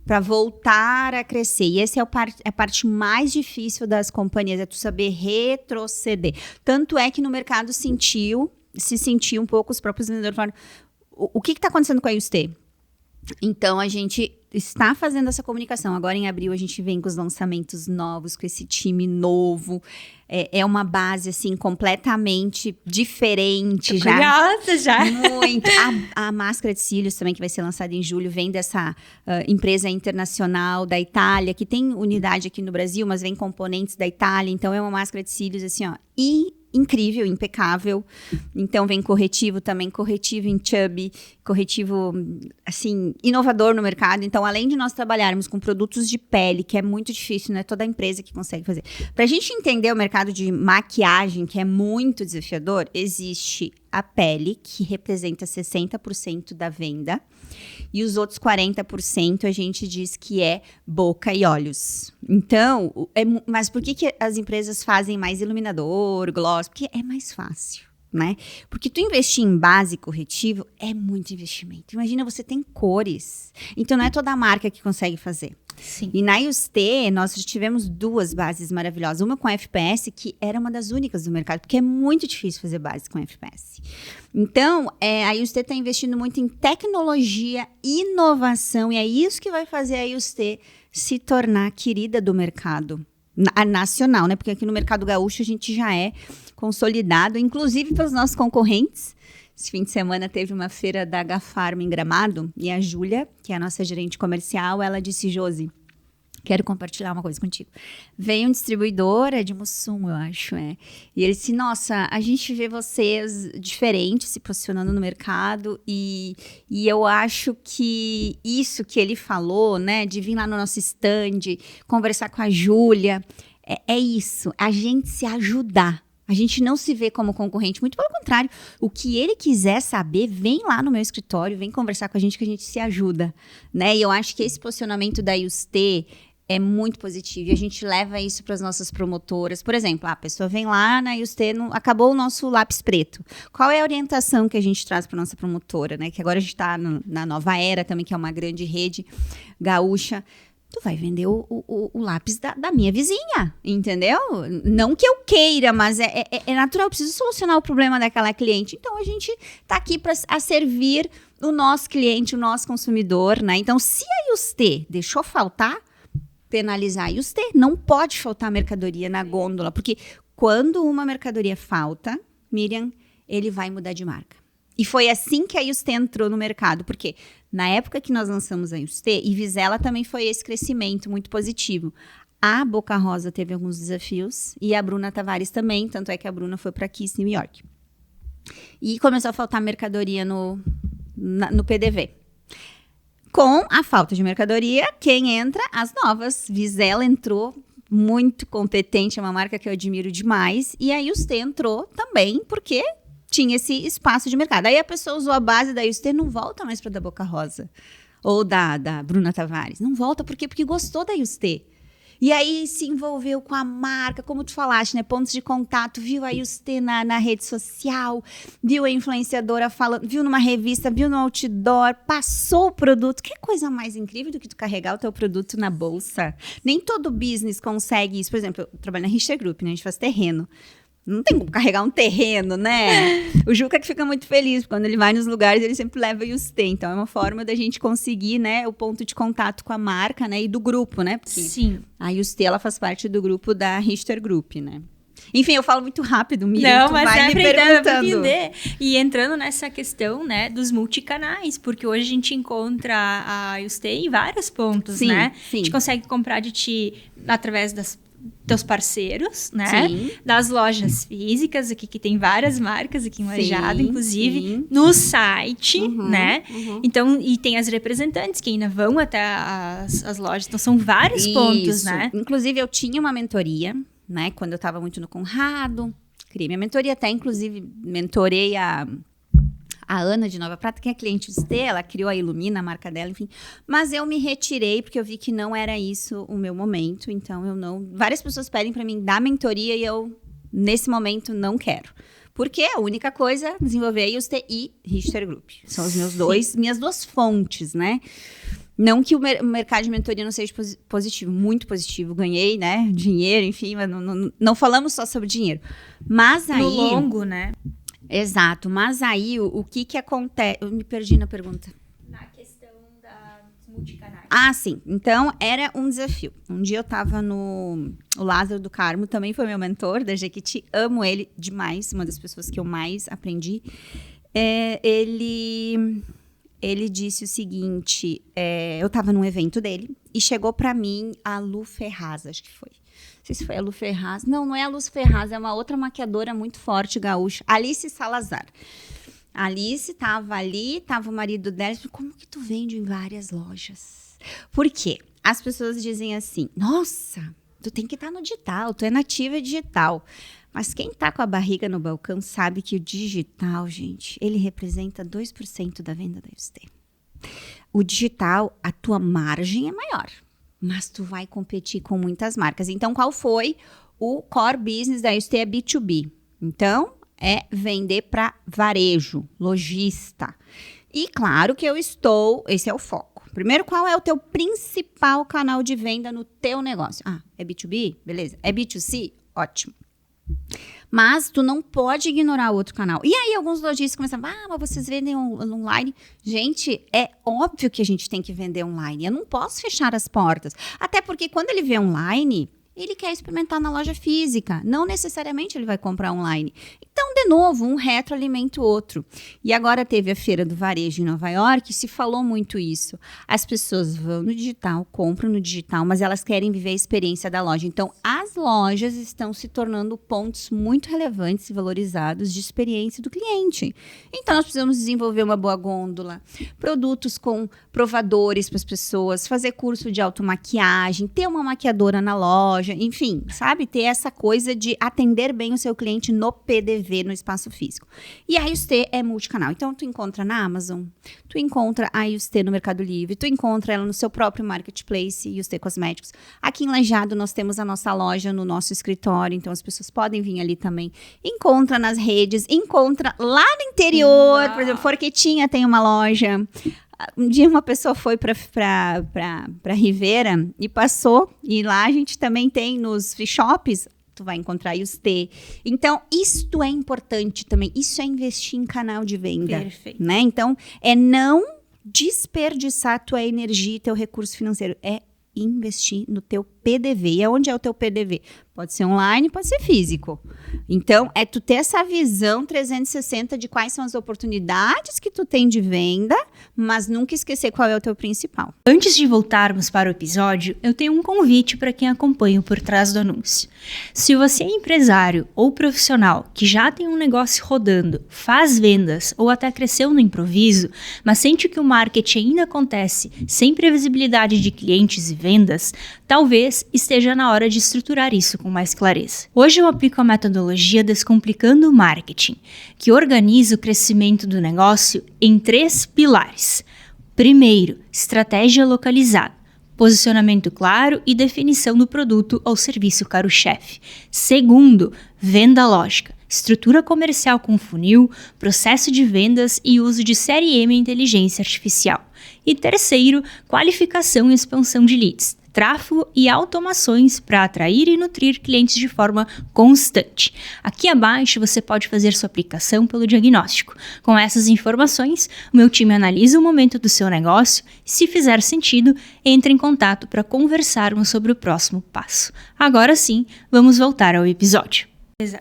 para voltar a crescer. E essa é a parte mais difícil das companhias, é tu saber retroceder. Tanto é que no mercado se sentiu um pouco, os próprios vendedores falaram, o que está acontecendo com a YouStay? Então, a gente está fazendo essa comunicação. Agora, em abril, a gente vem com os lançamentos novos, com esse time novo. É uma base, assim, completamente diferente. Curiosa já. Muito. A máscara de cílios também, que vai ser lançada em julho, vem dessa empresa internacional da Itália, que tem unidade aqui no Brasil, mas vem componentes da Itália. Então, é uma máscara de cílios, assim, ó, incrível, impecável. Então, vem corretivo também, corretivo em chubby, corretivo, assim, inovador no mercado. Então, além de nós trabalharmos com produtos de pele, que é muito difícil, não é toda empresa que consegue fazer. Pra gente entender o mercado de maquiagem, que é muito desafiador, existe a pele, que representa 60% da venda, e os outros 40% a gente diz que é boca e olhos. Então, mas por que as empresas fazem mais iluminador, gloss? Porque é mais fácil, né? Porque tu investir em base corretivo é muito investimento. Imagina, você tem cores. Então, não é toda marca que consegue fazer. Sim. E na YouStay, nós já tivemos 2 bases maravilhosas. Uma com FPS, que era uma das únicas do mercado, porque é muito difícil fazer base com FPS. Então, a YouStay está investindo muito em tecnologia, inovação, e é isso que vai fazer a YouStay se tornar querida do mercado. nacional, né? Porque aqui no mercado gaúcho a gente já é consolidado, inclusive pelos nossos concorrentes. Esse fim de semana teve uma feira da H-Farm em Gramado e a Júlia, que é a nossa gerente comercial, ela disse: Josi, quero compartilhar uma coisa contigo. Veio um distribuidor, é de Mussum, eu acho, E ele disse: nossa, a gente vê vocês diferentes se posicionando no mercado e eu acho que isso que ele falou, né, de vir lá no nosso stand, conversar com a Júlia, é isso, a gente se ajudar. A gente não se vê como concorrente, muito pelo contrário. O que ele quiser saber, vem lá no meu escritório, vem conversar com a gente que a gente se ajuda, né? E eu acho que esse posicionamento da Yustê é muito positivo e a gente leva isso para as nossas promotoras. Por exemplo, a pessoa vem lá na Yustê, acabou o nosso lápis preto. Qual é a orientação que a gente traz para nossa promotora, né? Que agora a gente está na Nova Era também, que é uma grande rede gaúcha. Tu vai vender o lápis da minha vizinha, entendeu? Não que eu queira, mas é natural, eu preciso solucionar o problema daquela cliente. Então, a gente tá aqui para servir o nosso cliente, o nosso consumidor, né? Então, se a Yustê deixou faltar, penalizar a Yustê. Não pode faltar mercadoria na gôndola, porque quando uma mercadoria falta, Miriam, ele vai mudar de marca. E foi assim que a Yustê entrou no mercado, porque na época que nós lançamos a Yustê, e Vizela também foi esse crescimento muito positivo. A Boca Rosa teve alguns desafios, e a Bruna Tavares também, tanto é que a Bruna foi para Kiss, New York. E começou a faltar mercadoria no PDV. Com a falta de mercadoria, quem entra? As novas. Vizela entrou muito competente, é uma marca que eu admiro demais, e a Yustê entrou também, porque tinha esse espaço de mercado. Aí a pessoa usou a base da Yustê, não volta mais para da Boca Rosa. Ou da Bruna Tavares. Não volta, por quê? Porque gostou da Yustê. E aí se envolveu com a marca, como tu falaste, né? Pontos de contato, viu a Yustê na rede social, viu a influenciadora falando, viu numa revista, viu no outdoor, passou o produto. Que coisa mais incrível do que tu carregar o teu produto na bolsa. Nem todo business consegue isso. Por exemplo, eu trabalho na Richter Group, né? A gente faz terreno. Não tem como carregar um terreno, né? O Juca que fica muito feliz, quando ele vai nos lugares, ele sempre leva Yustê. Então, é uma forma da gente conseguir, né, o ponto de contato com a marca, né, e do grupo, né? Porque sim. A Yustê, ela faz parte do grupo da Richter Group, né? Enfim, eu falo muito rápido, Miriam. Não, mas vai é me pra perguntando. entender. E entrando nessa questão, né, dos multicanais, porque hoje a gente encontra a Yustê em vários pontos, Sim, né? sim. A gente consegue comprar de ti através das teus parceiros, né? Sim. Das lojas físicas, aqui que tem várias marcas aqui em Lajeado, inclusive, sim. no site, Uhum, né? uhum. Então, e tem as representantes que ainda vão até as lojas, então são vários pontos, Isso. né? Inclusive, eu tinha uma mentoria, né? Quando eu estava muito no Conrado, criei minha mentoria, até inclusive mentorei a Ana de Nova Prata, que é cliente de Yustê, ela criou a Ilumina, a marca dela, enfim. Mas eu me retirei porque eu vi que não era isso o meu momento, então eu não... Várias pessoas pedem para mim dar mentoria e eu, nesse momento, não quero. Porque a única coisa, desenvolver a Yustê e Richter Group. São os minhas duas fontes, né? Não que o mercado de mentoria não seja positivo, muito positivo. Ganhei, né, dinheiro, enfim, mas não falamos só sobre dinheiro. Mas aí... No longo, né? Exato, mas aí o que acontece? Eu me perdi na pergunta. Na questão dos multicanais. Ah, sim. Então, era um desafio. Um dia eu tava o Lázaro do Carmo, também foi meu mentor da Jequiti. Amo ele demais, uma das pessoas que eu mais aprendi. Ele disse o seguinte, eu tava num evento dele e chegou pra mim a Lu Ferraz, acho que foi. Não sei se foi a Lu Ferraz. Não é a Lu Ferraz, é uma outra maquiadora muito forte, gaúcha. Alice Salazar. Alice tava ali, tava o marido dela. Como que tu vende em várias lojas? Por quê? As pessoas dizem assim, nossa, tu tem que estar no digital, tu é nativa digital. Mas quem tá com a barriga no balcão sabe que o digital, gente, ele representa 2% da venda da Yustê. O digital, a tua margem é maior, mas tu vai competir com muitas marcas. Então, qual foi o core business da Yustê? É B2B. Então, é vender para varejo, lojista. E claro que esse é o foco. Primeiro, qual é o teu principal canal de venda no teu negócio? Ah, é B2B? Beleza. É B2C? Ótimo. Mas tu não pode ignorar o outro canal. E aí alguns lojistas começam, mas vocês vendem online. Gente, é óbvio que a gente tem que vender online. Eu não posso fechar as portas. Até porque quando ele vê online, ele quer experimentar na loja física. Não necessariamente ele vai comprar online. Então, de novo, um retroalimenta o outro. E agora teve a Feira do Varejo em Nova York, se falou muito isso. As pessoas vão no digital, compram no digital, mas elas querem viver a experiência da loja. Então, as lojas estão se tornando pontos muito relevantes e valorizados de experiência do cliente. Então, nós precisamos desenvolver uma boa gôndola, produtos com provadores para as pessoas, fazer curso de automaquiagem, ter uma maquiadora na loja, enfim, sabe? Ter essa coisa de atender bem o seu cliente no PDV, no espaço físico. E a Ayustê é multicanal. Então, tu encontra na Amazon, tu encontra a Ayustê no Mercado Livre, tu encontra ela no seu próprio marketplace, Ayustê Cosméticos. Aqui em Lajeado, nós temos a nossa loja no nosso escritório, então as pessoas podem vir ali também. Encontra nas redes, encontra lá no interior, por exemplo, Forquetinha tem uma loja. Um dia uma pessoa foi para Rivera e passou, e lá a gente também tem nos free shops, tu vai encontrar Ayustê. Então, isto é importante também, isso é investir em canal de venda. Perfeito. Né? Então, é não desperdiçar tua energia e teu recurso financeiro, é investir no teu PDV. E onde é o teu PDV? Pode ser online, pode ser físico. Então, é tu ter essa visão 360 de quais são as oportunidades que tu tem de venda, mas nunca esquecer qual é o teu principal. Antes de voltarmos para o episódio, eu tenho um convite para quem acompanha o Por Trás do Anúncio. Se você é empresário ou profissional que já tem um negócio rodando, faz vendas ou até cresceu no improviso, mas sente que o marketing ainda acontece sem previsibilidade de clientes e vendas, talvez esteja na hora de estruturar isso com mais clareza. Hoje eu aplico a metodologia Descomplicando o Marketing, que organiza o crescimento do negócio em 3 pilares. Primeiro, estratégia localizada, posicionamento claro e definição do produto ou serviço carro-chefe. Segundo, venda lógica, estrutura comercial com funil, processo de vendas e uso de CRM e inteligência artificial. E terceiro, qualificação e expansão de leads, tráfego e automações para atrair e nutrir clientes de forma constante. Aqui abaixo você pode fazer sua aplicação pelo diagnóstico. Com essas informações, o meu time analisa o momento do seu negócio e, se fizer sentido, entre em contato para conversarmos sobre o próximo passo. Agora sim, vamos voltar ao episódio.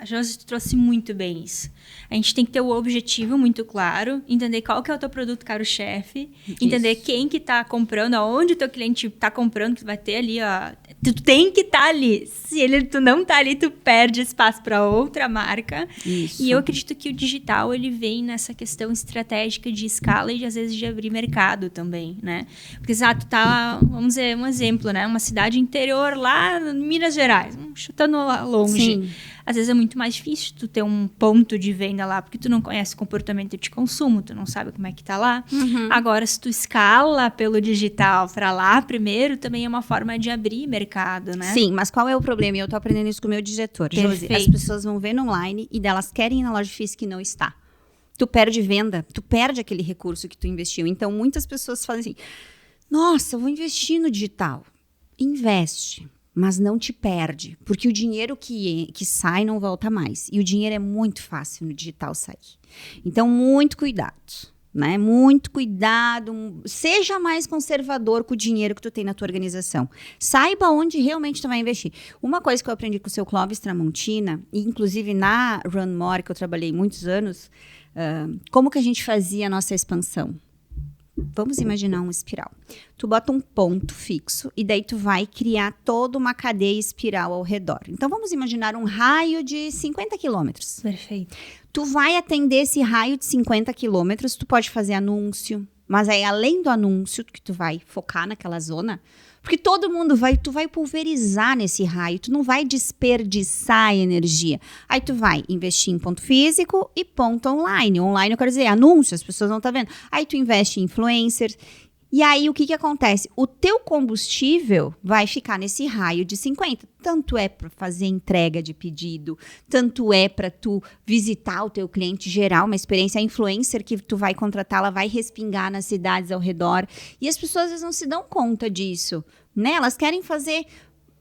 A Josi trouxe muito bem isso. A gente tem que ter o objetivo muito claro, entender qual que é o teu produto caro-chefe, entender quem que tá comprando, aonde o teu cliente tá comprando, que tu vai ter ali, ó. Tu tem que estar ali. Se tu não tá ali, tu perde espaço para outra marca. Isso. E eu acredito que o digital, ele vem nessa questão estratégica de escala e, às vezes, de abrir mercado também, né? Porque, tu tá, vamos dizer, um exemplo, né? Uma cidade interior lá em Minas Gerais, chutando lá longe. Sim. Às vezes é muito mais difícil tu ter um ponto de venda lá, porque tu não conhece o comportamento de consumo, tu não sabe como é que tá lá. Uhum. Agora, se tu escala pelo digital para lá primeiro, também é uma forma de abrir mercado, né? Sim, mas qual é o problema? E eu tô aprendendo isso com o meu diretor. Josi, as pessoas vão ver no online e delas querem ir na loja física e não está. Tu perde venda, tu perde aquele recurso que tu investiu. Então, muitas pessoas falam assim, nossa, eu vou investir no digital. Investe. Mas não te perde, porque o dinheiro que sai não volta mais. E o dinheiro é muito fácil no digital sair. Então, muito cuidado, né? Muito cuidado. Seja mais conservador com o dinheiro que tu tem na tua organização. Saiba onde realmente tu vai investir. Uma coisa que eu aprendi com o seu Clóvis Tramontina, e inclusive na Run More, que eu trabalhei muitos anos, como que a gente fazia a nossa expansão? Vamos imaginar uma espiral. Tu bota um ponto fixo e daí tu vai criar toda uma cadeia espiral ao redor. Então, vamos imaginar um raio de 50 quilômetros. Perfeito. Tu vai atender esse raio de 50 quilômetros, tu pode fazer anúncio, mas aí além do anúncio, que tu vai focar naquela zona, porque todo mundo tu vai pulverizar nesse raio, tu não vai desperdiçar energia. Aí tu vai investir em ponto físico e ponto online. Online eu quero dizer anúncio, as pessoas não estão vendo. Aí tu investe em influencers. E aí o que acontece? O teu combustível vai ficar nesse raio de 50. Tanto é para fazer entrega de pedido, tanto é para tu visitar o teu cliente, gerar uma experiência. A influencer que tu vai contratar, ela vai respingar nas cidades ao redor. E as pessoas às vezes não se dão conta disso, né? Elas querem fazer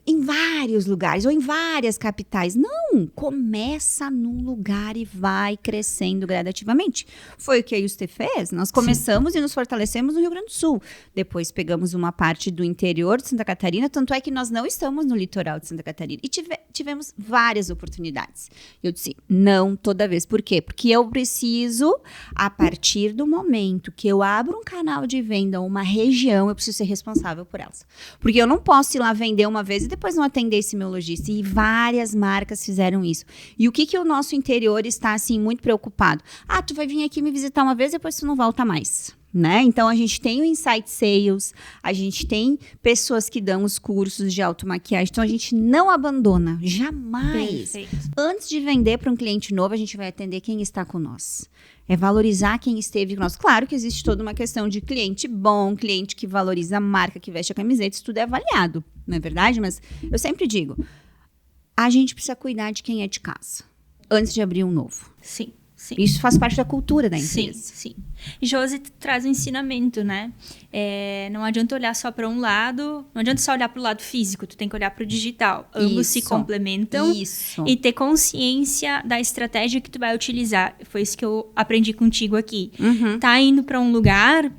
em vários lugares ou em várias capitais. Não, começa num lugar e vai crescendo gradativamente. Foi o que a Yuste fez. Nós começamos e nos fortalecemos no Rio Grande do Sul. Depois pegamos uma parte do interior de Santa Catarina, tanto é que nós não estamos no litoral de Santa Catarina. E tivemos várias oportunidades. Eu disse, não toda vez. Por quê? Porque eu preciso, a partir do momento que eu abro um canal de venda ou uma região, eu preciso ser responsável por elas. Porque eu não posso ir lá vender uma vez e depois não atender esse meu lojista. E várias marcas fizeram isso. E o que o nosso interior está, assim, muito preocupado? Ah, tu vai vir aqui me visitar uma vez, depois tu não volta mais. Né? Então, a gente tem o Insight Sales, a gente tem pessoas que dão os cursos de automaquiagem. Então, a gente não abandona, jamais. Perfeito. Antes de vender para um cliente novo, a gente vai atender quem está com nós. É valorizar quem esteve com nós. Claro que existe toda uma questão de cliente bom, cliente que valoriza a marca, que veste a camiseta, isso tudo é avaliado, não é verdade? Mas eu sempre digo, a gente precisa cuidar de quem é de casa, antes de abrir um novo. Sim. Sim. Isso faz parte da cultura da empresa. Sim. E Josi traz um ensinamento, né? Não adianta olhar só para um lado, não adianta só olhar para o lado físico, tu tem que olhar para o digital. Ambos se complementam. Isso. E ter consciência da estratégia que tu vai utilizar. Foi isso que eu aprendi contigo aqui. Tá indo para um lugar...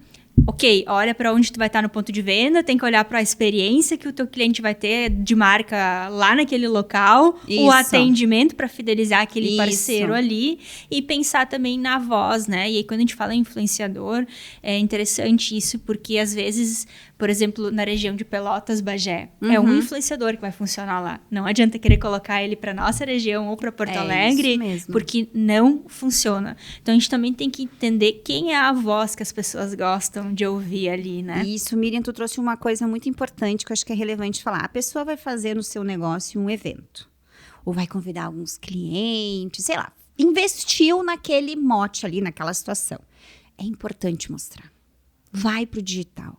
Ok, olha para onde tu vai estar no ponto de venda, tem que olhar para a experiência que o teu cliente vai ter de marca lá naquele local, Isso. o atendimento para fidelizar aquele Isso. parceiro ali e pensar também na voz, né? E aí quando a gente fala em influenciador, é interessante isso porque às vezes, por exemplo, na região de Pelotas, Bagé, é um influenciador que vai funcionar lá. Não adianta querer colocar ele para nossa região ou para Porto Alegre, isso mesmo. porque não funciona. Então a gente também tem que entender quem é a voz que as pessoas gostam de ouvir ali, né? Isso, Miriam, tu trouxe uma coisa muito importante que eu acho que é relevante falar. A pessoa vai fazer no seu negócio um evento, ou vai convidar alguns clientes, sei lá, investiu naquele mote ali, naquela situação. É importante mostrar. Vai pro digital.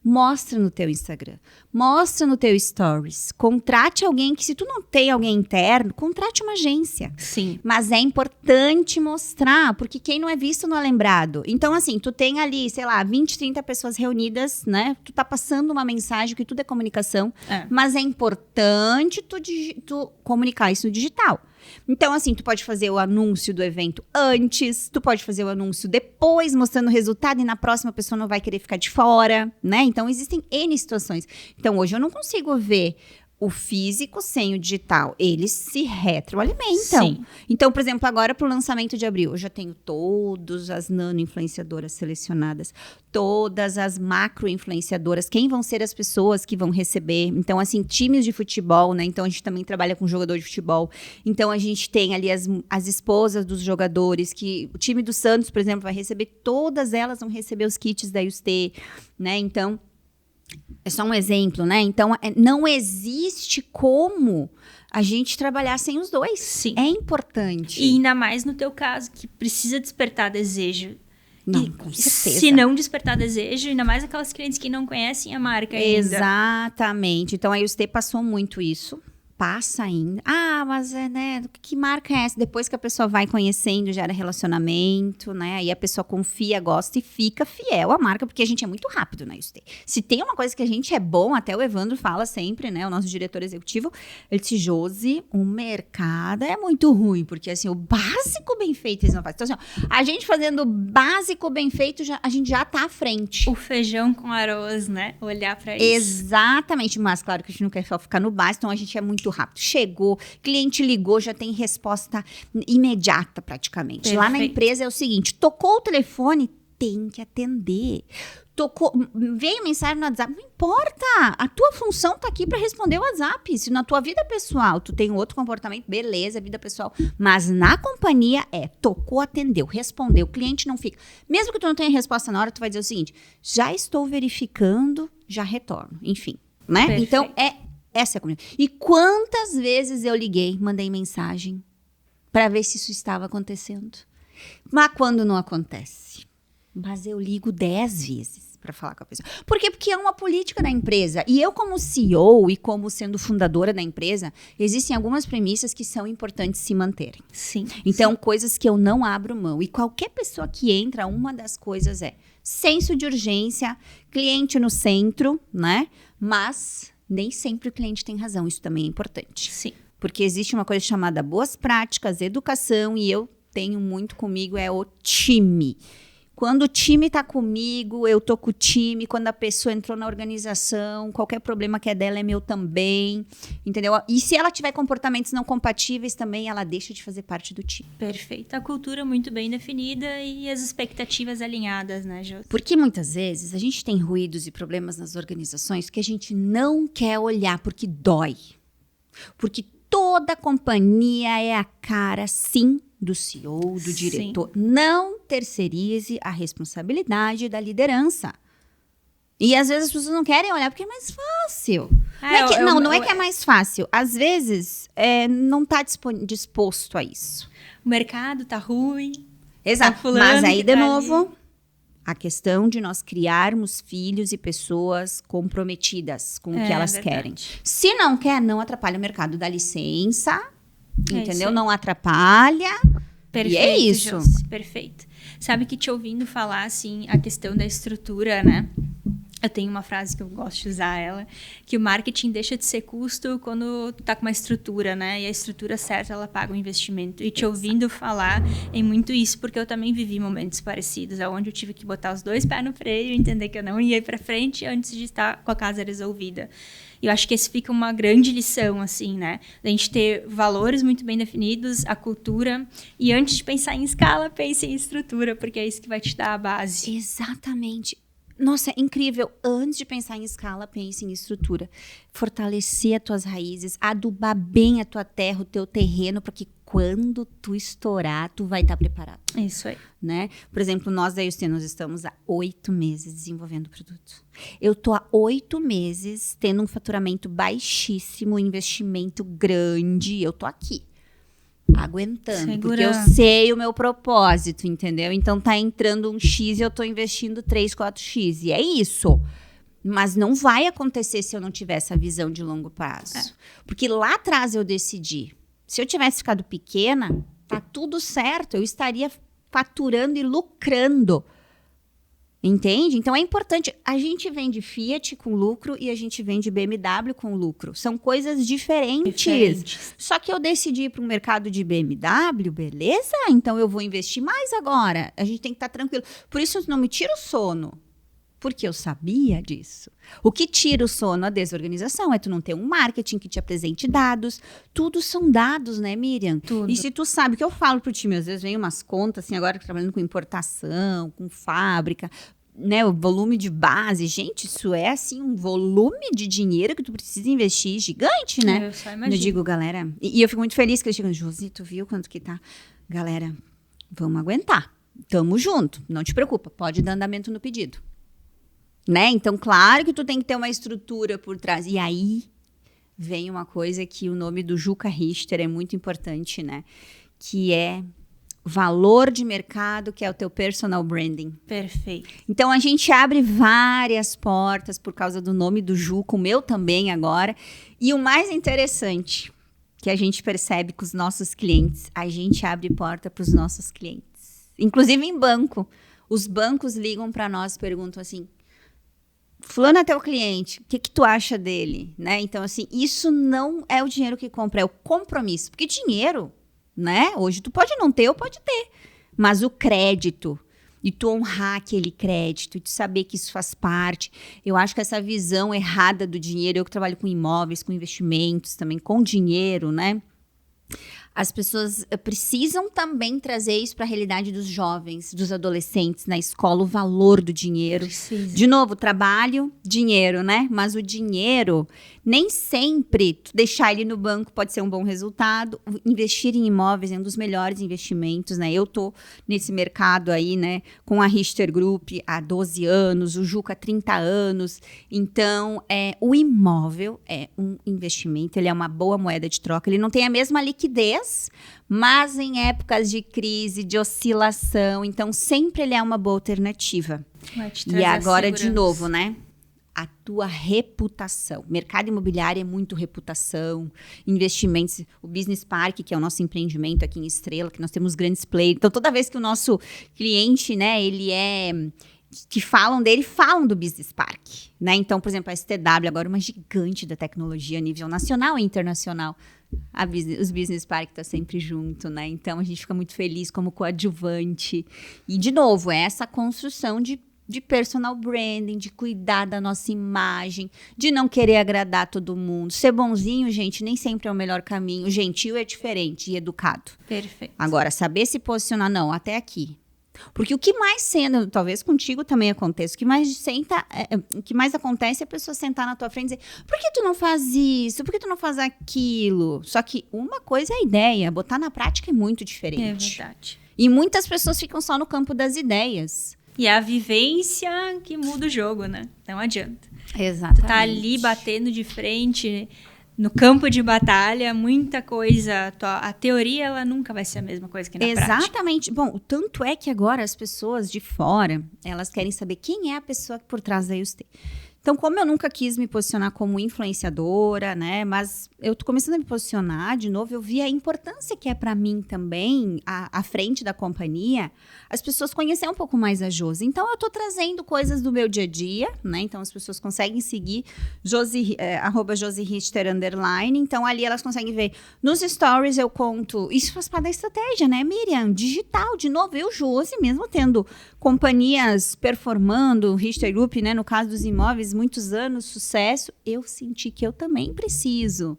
Mostra no teu Instagram, mostra no teu Stories, contrate alguém que se tu não tem alguém interno, contrate uma agência. Sim. Mas é importante mostrar, porque quem não é visto não é lembrado. Então, assim, tu tem ali, sei lá, 20, 30 pessoas reunidas, né? Tu tá passando uma mensagem, que tudo é comunicação, mas é importante tu comunicar isso no digital. Então, assim, tu pode fazer o anúncio do evento antes, tu pode fazer o anúncio depois, mostrando o resultado, e na próxima a pessoa não vai querer ficar de fora, né? Então, existem N situações. Então, hoje eu não consigo ver o físico sem o digital. Eles se retroalimentam. Sim. Então, por exemplo, agora para o lançamento de abril, eu já tenho todas as nano-influenciadoras selecionadas, todas as macro-influenciadoras, quem vão ser as pessoas que vão receber. Então, assim, times de futebol, né? Então, a gente também trabalha com jogador de futebol. Então, a gente tem ali as esposas dos jogadores, que o time do Santos, por exemplo, vai receber, todas elas vão receber os kits da Yuste, né? Então, é só um exemplo, né? Então, não existe como a gente trabalhar sem os dois. Sim. É importante. E ainda mais no teu caso, que precisa despertar desejo. Não, E com certeza. Se não despertar desejo, ainda mais aquelas clientes que não conhecem a marca ainda. Exatamente. Então, a Yuste passou muito isso. Passa ainda. Ah, mas né, que marca é essa? Depois que a pessoa vai conhecendo, gera relacionamento, né? Aí a pessoa confia, gosta e fica fiel à marca, porque a gente é muito rápido na Yuste. Se tem uma coisa que a gente é bom, até o Evandro fala sempre, né? O nosso diretor executivo, ele disse, Josi, o mercado é muito ruim, porque assim, o básico bem feito eles não fazem. Então, assim, ó, a gente fazendo o básico bem feito, a gente já tá à frente. O feijão com arroz, né? Olhar pra isso. Exatamente, mas claro que a gente não quer só ficar no básico, então a gente é muito rápido. Chegou, cliente ligou, já tem resposta imediata praticamente. Perfeito. Lá na empresa é o seguinte, tocou o telefone, tem que atender. Veio mensagem no WhatsApp, não importa, a tua função tá aqui para responder o WhatsApp. Se na tua vida pessoal tu tem outro comportamento, beleza, vida pessoal, mas na companhia tocou, atendeu, respondeu, o cliente não fica. Mesmo que tu não tenha resposta na hora, tu vai dizer o seguinte, já estou verificando, já retorno, enfim, né? Perfeito. Então, essa é a comunicação. E quantas vezes eu liguei, mandei mensagem para ver se isso estava acontecendo. Mas quando não acontece? Mas eu ligo 10 vezes para falar com a pessoa. Por quê? Porque é uma política da empresa. E eu, como CEO e como sendo fundadora da empresa, existem algumas premissas que são importantes se manterem. Sim. Então, coisas que eu não abro mão. E qualquer pessoa que entra, uma das coisas é senso de urgência, cliente no centro, né? Mas Nem sempre o cliente tem razão, isso também é importante. Sim. Porque existe uma coisa chamada boas práticas, educação, e eu tenho muito comigo, é o time. Quando o time tá comigo, eu tô com o time. Quando a pessoa entrou na organização, qualquer problema que é dela é meu também, entendeu? E se ela tiver comportamentos não compatíveis também, ela deixa de fazer parte do time. Perfeito. A cultura muito bem definida e as expectativas alinhadas, né, Josi? Porque muitas vezes a gente tem ruídos e problemas nas organizações que a gente não quer olhar porque dói. Porque toda companhia é a cara, sim, do CEO, do diretor. Sim. Não terceirize a responsabilidade da liderança. E às vezes as pessoas não querem olhar porque é mais fácil. Não é que é mais fácil. Às vezes não está disposto a isso. O mercado tá ruim. Exato. Tá fulano Mas aí, que de tá novo, ali. a questão de nós criarmos filhos e pessoas comprometidas com o que elas verdade. querem. Se não quer, não atrapalha o mercado, dá licença, isso entendeu? aí. Não atrapalha. Perfeito, E é isso. Josi, perfeito. Sabe que te ouvindo falar, assim, a questão da estrutura, né? Eu tenho uma frase que eu gosto de usar ela, que o marketing deixa de ser custo quando tu tá com uma estrutura, né? E a estrutura certa, ela paga o investimento. E te ouvindo falar é muito isso, porque eu também vivi momentos parecidos, onde eu tive que botar os dois pés no freio e entender que eu não ia ir pra frente antes de estar com a casa resolvida. E eu acho que esse fica uma grande lição, assim, né? Da gente ter valores muito bem definidos, a cultura, e antes de pensar em escala, pense em estrutura, porque é isso que vai te dar a base. Exatamente. Nossa, é incrível. Antes de pensar em escala, pense em estrutura. Fortalecer as tuas raízes, adubar bem a tua terra, o teu terreno, para que quando tu estourar, tu vai estar preparado. Isso aí. Né? Por exemplo, nós da Justina, nós estamos há 8 meses desenvolvendo o produto. Eu tô há 8 meses tendo um faturamento baixíssimo, investimento grande. Eu tô aqui, aguentando, porque eu sei o meu propósito, entendeu? Então tá entrando um X e eu tô investindo 3, 4X. E é isso. Mas não vai acontecer se eu não tiver essa visão de longo prazo. Porque lá atrás eu decidi. Se eu tivesse ficado pequena, tá tudo certo. Eu estaria faturando e lucrando. Entende? Então é importante. A gente vende Fiat com lucro e a gente vende BMW com lucro. São coisas diferentes. Só que eu decidi ir para o mercado de BMW, beleza? Então eu vou investir mais agora. A gente tem que estar tranquilo. Por isso não me tira o sono. Porque eu sabia disso. O que tira o sono, a desorganização, é tu não ter um marketing que te apresente dados. Tudo são dados, né, Miriam? Tudo. E se tu sabe, que eu falo pro time, às vezes vem umas contas, assim, agora que trabalhando com importação, com fábrica, né, o volume de base. Gente, isso é, assim, um volume de dinheiro que tu precisa investir gigante, né? Eu só imagino. Eu digo, galera, e eu fico muito feliz que eles chegam, Josi, tu viu quanto que tá? Galera, vamos aguentar. Tamo junto, não te preocupa, pode dar andamento no pedido. Né? Então, claro que tu tem que ter uma estrutura por trás. E aí vem uma coisa que o nome do Juca Richter é muito importante, né? Que é valor de mercado, que é o teu personal branding. Perfeito. Então, a gente abre várias portas por causa do nome do Juca, o meu também agora. E o mais interessante que a gente percebe com os nossos clientes, a gente abre porta para os nossos clientes. Inclusive em banco. Os bancos ligam para nós e perguntam assim, fulano é teu cliente, o que tu acha dele? Né? Então, assim, isso não é o dinheiro que compra, é o compromisso. Porque dinheiro, né? Hoje tu pode não ter ou pode ter. Mas o crédito, e tu honrar aquele crédito, e tu saber que isso faz parte. Eu acho que essa visão errada do dinheiro, eu que trabalho com imóveis, com investimentos também, com dinheiro, né? As pessoas precisam também trazer isso para a realidade dos jovens, dos adolescentes na escola, o valor do dinheiro. Precisa. De novo, trabalho, dinheiro, né? Mas o dinheiro, nem sempre deixar ele no banco pode ser um bom resultado. Investir em imóveis é um dos melhores investimentos, né? Eu tô nesse mercado aí, né? Com a Richter Group há 12 anos, o Juca há 30 anos. Então, o imóvel é um investimento, ele é uma boa moeda de troca. Ele não tem a mesma liquidez, mas em épocas de crise, de oscilação, então sempre ele é uma boa alternativa. Vai te E trazer agora, a de segurança. novo, né? A tua reputação. Mercado imobiliário é muito reputação, investimentos, o Business Park, que é o nosso empreendimento aqui em Estrela, que nós temos grandes players. Então, toda vez que o nosso cliente, né, ele é que falam dele, falam do Business Park, né? Então, por exemplo, a STW, agora uma gigante da tecnologia a nível nacional e internacional. Os Business Park tá sempre junto, né? Então, a gente fica muito feliz como coadjuvante. E, de novo, é essa construção de personal branding, de cuidar da nossa imagem, de não querer agradar todo mundo. Ser bonzinho, gente, nem sempre é o melhor caminho. Gentil é diferente e educado. Perfeito. Agora, saber se posicionar, não, até aqui. Porque o que mais senta, talvez contigo também aconteça, o que mais acontece é a pessoa sentar na tua frente e dizer, por que tu não faz isso? Por que tu não faz aquilo? Só que uma coisa é a ideia, botar na prática é muito diferente. É verdade. E muitas pessoas ficam só no campo das ideias. E é a vivência que muda o jogo, né? Não adianta. Exatamente. Tu tá ali batendo de frente, no campo de batalha, muita coisa. A teoria, ela nunca vai ser a mesma coisa que na prática. Exatamente. Bom, tanto é que agora as pessoas de fora, elas querem saber quem é a pessoa por trás da UST. Então, como eu nunca quis me posicionar como influenciadora, né? Mas eu tô começando a me posicionar de novo, eu vi a importância que é para mim também, à frente da companhia, as pessoas conhecerem um pouco mais a Josi. Então, eu tô trazendo coisas do meu dia a dia, né? Então, as pessoas conseguem seguir @josirichter_. Então, ali elas conseguem ver. Nos stories eu conto, isso faz parte da estratégia, né, Miriam? Digital, de novo, eu, Josi, mesmo tendo companhias performando, Richter Group, né, no caso dos imóveis, muitos anos, sucesso, eu senti que eu também preciso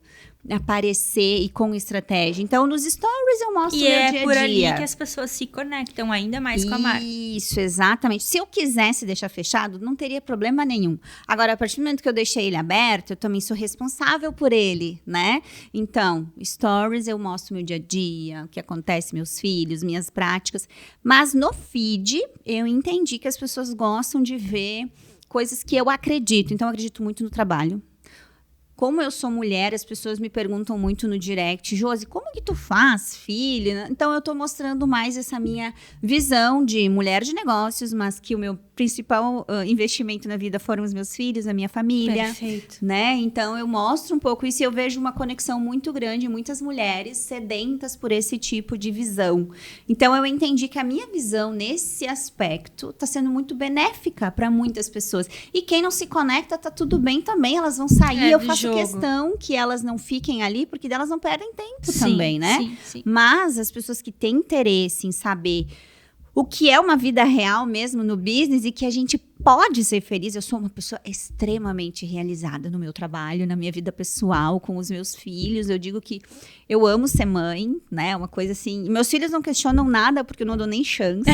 aparecer e com estratégia. Então, nos stories eu mostro o meu dia a dia. E é por ali que as pessoas se conectam ainda mais com a marca. Isso, exatamente. Se eu quisesse deixar fechado, não teria problema nenhum. Agora, a partir do momento que eu deixei ele aberto, eu também sou responsável por ele, né? Então, stories eu mostro meu dia a dia, o que acontece, meus filhos, minhas práticas. Mas no feed, eu entendi que as pessoas gostam de ver coisas que eu acredito. Então, eu acredito muito no trabalho. Como eu sou mulher, as pessoas me perguntam muito no direct, Josi, como que tu faz, filha? Então, eu tô mostrando mais essa minha visão de mulher de negócios, mas que o meu principal investimento na vida foram os meus filhos, a minha família. Perfeito. Né? Então, eu mostro um pouco isso e eu vejo uma conexão muito grande, muitas mulheres sedentas por esse tipo de visão. Então, eu entendi que a minha visão nesse aspecto está sendo muito benéfica para muitas pessoas. E quem não se conecta, tá tudo bem também, elas vão sair, eu faço questão que elas não fiquem ali, porque delas não perdem tempo também, né? Sim, sim. Mas as pessoas que têm interesse em saber o que é uma vida real mesmo no business e que a gente pode ser feliz. Eu sou uma pessoa extremamente realizada no meu trabalho, na minha vida pessoal, com os meus filhos. Eu digo que eu amo ser mãe, né? Uma coisa assim. Meus filhos não questionam nada porque eu não dou nem chance,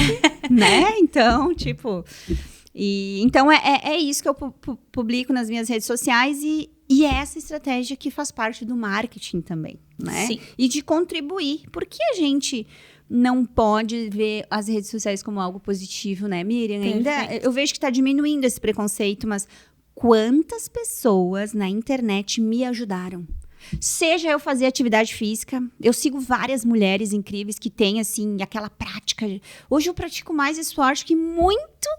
né? Então, tipo... Então, é isso que eu publico nas minhas redes sociais e é essa estratégia que faz parte do marketing também, né? Sim. E de contribuir. Por que a gente não pode ver as redes sociais como algo positivo, né, Miriam? Ainda, eu vejo que está diminuindo esse preconceito, mas quantas pessoas na internet me ajudaram? Seja eu fazer atividade física, eu sigo várias mulheres incríveis que têm, assim, aquela prática. Hoje eu pratico mais esporte que muito...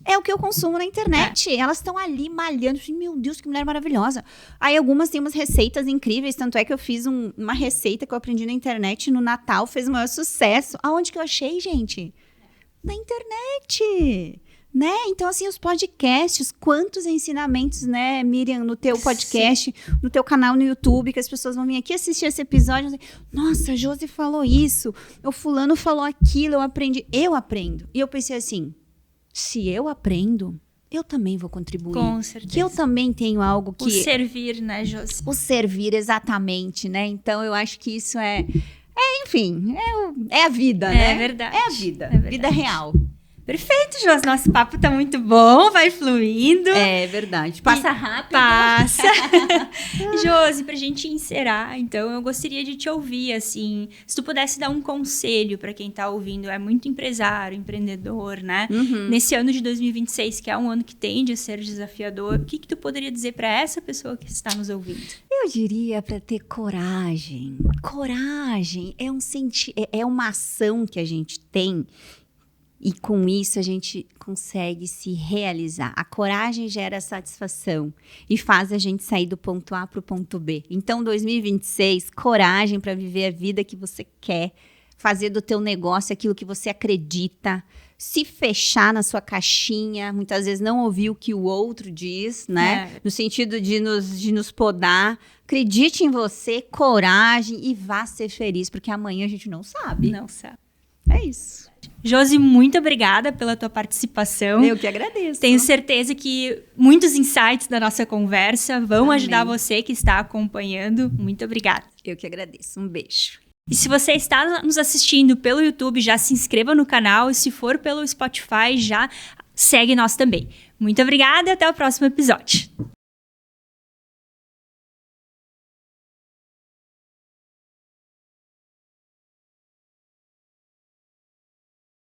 é o que eu consumo na internet. Elas estão ali malhando. Meu Deus, que mulher maravilhosa. Aí algumas têm umas receitas incríveis. Tanto é que eu fiz uma receita que eu aprendi na internet no Natal. Fez o maior sucesso. Aonde que eu achei, gente? Na internet. Né? Então, assim, os podcasts. Quantos ensinamentos, né, Miriam, no teu podcast, sim, no teu canal no YouTube, que as pessoas vão vir aqui assistir esse episódio e dizer, nossa, a Josi falou isso. O fulano falou aquilo, eu aprendi. Eu aprendo. E eu pensei assim... se eu aprendo, eu também vou contribuir. Com certeza. Que eu também tenho algo que... o servir, né, Josi? O servir, exatamente, né? Então, eu acho que isso enfim, é a vida, né? É verdade. É a vida. Vida real. Perfeito, Josi. Nosso papo tá muito bom, vai fluindo. É verdade. Passa rápido. Passa. Josi, pra gente encerrar, então, eu gostaria de te ouvir, assim, se tu pudesse dar um conselho pra quem tá ouvindo, é muito empresário, empreendedor, né? Uhum. Nesse ano de 2026, que é um ano que tende a ser desafiador, o que tu poderia dizer pra essa pessoa que está nos ouvindo? Eu diria para ter coragem. Coragem é uma ação que a gente tem. E com isso a gente consegue se realizar. A coragem gera satisfação e faz a gente sair do ponto A para o ponto B. Então, 2026, coragem para viver a vida que você quer, fazer do teu negócio aquilo que você acredita, se fechar na sua caixinha, muitas vezes não ouvir o que o outro diz, né? No sentido de nos podar. Acredite em você, coragem e vá ser feliz, porque amanhã a gente não sabe. Não sabe. É isso. Josi, muito obrigada pela tua participação. Eu que agradeço. Tenho certeza que muitos insights da nossa conversa vão Amém. ajudar você que está acompanhando. Muito obrigada. Eu que agradeço. Um beijo. E se você está nos assistindo pelo YouTube, já se inscreva no canal. E se for pelo Spotify, já segue nós também. Muito obrigada e até o próximo episódio.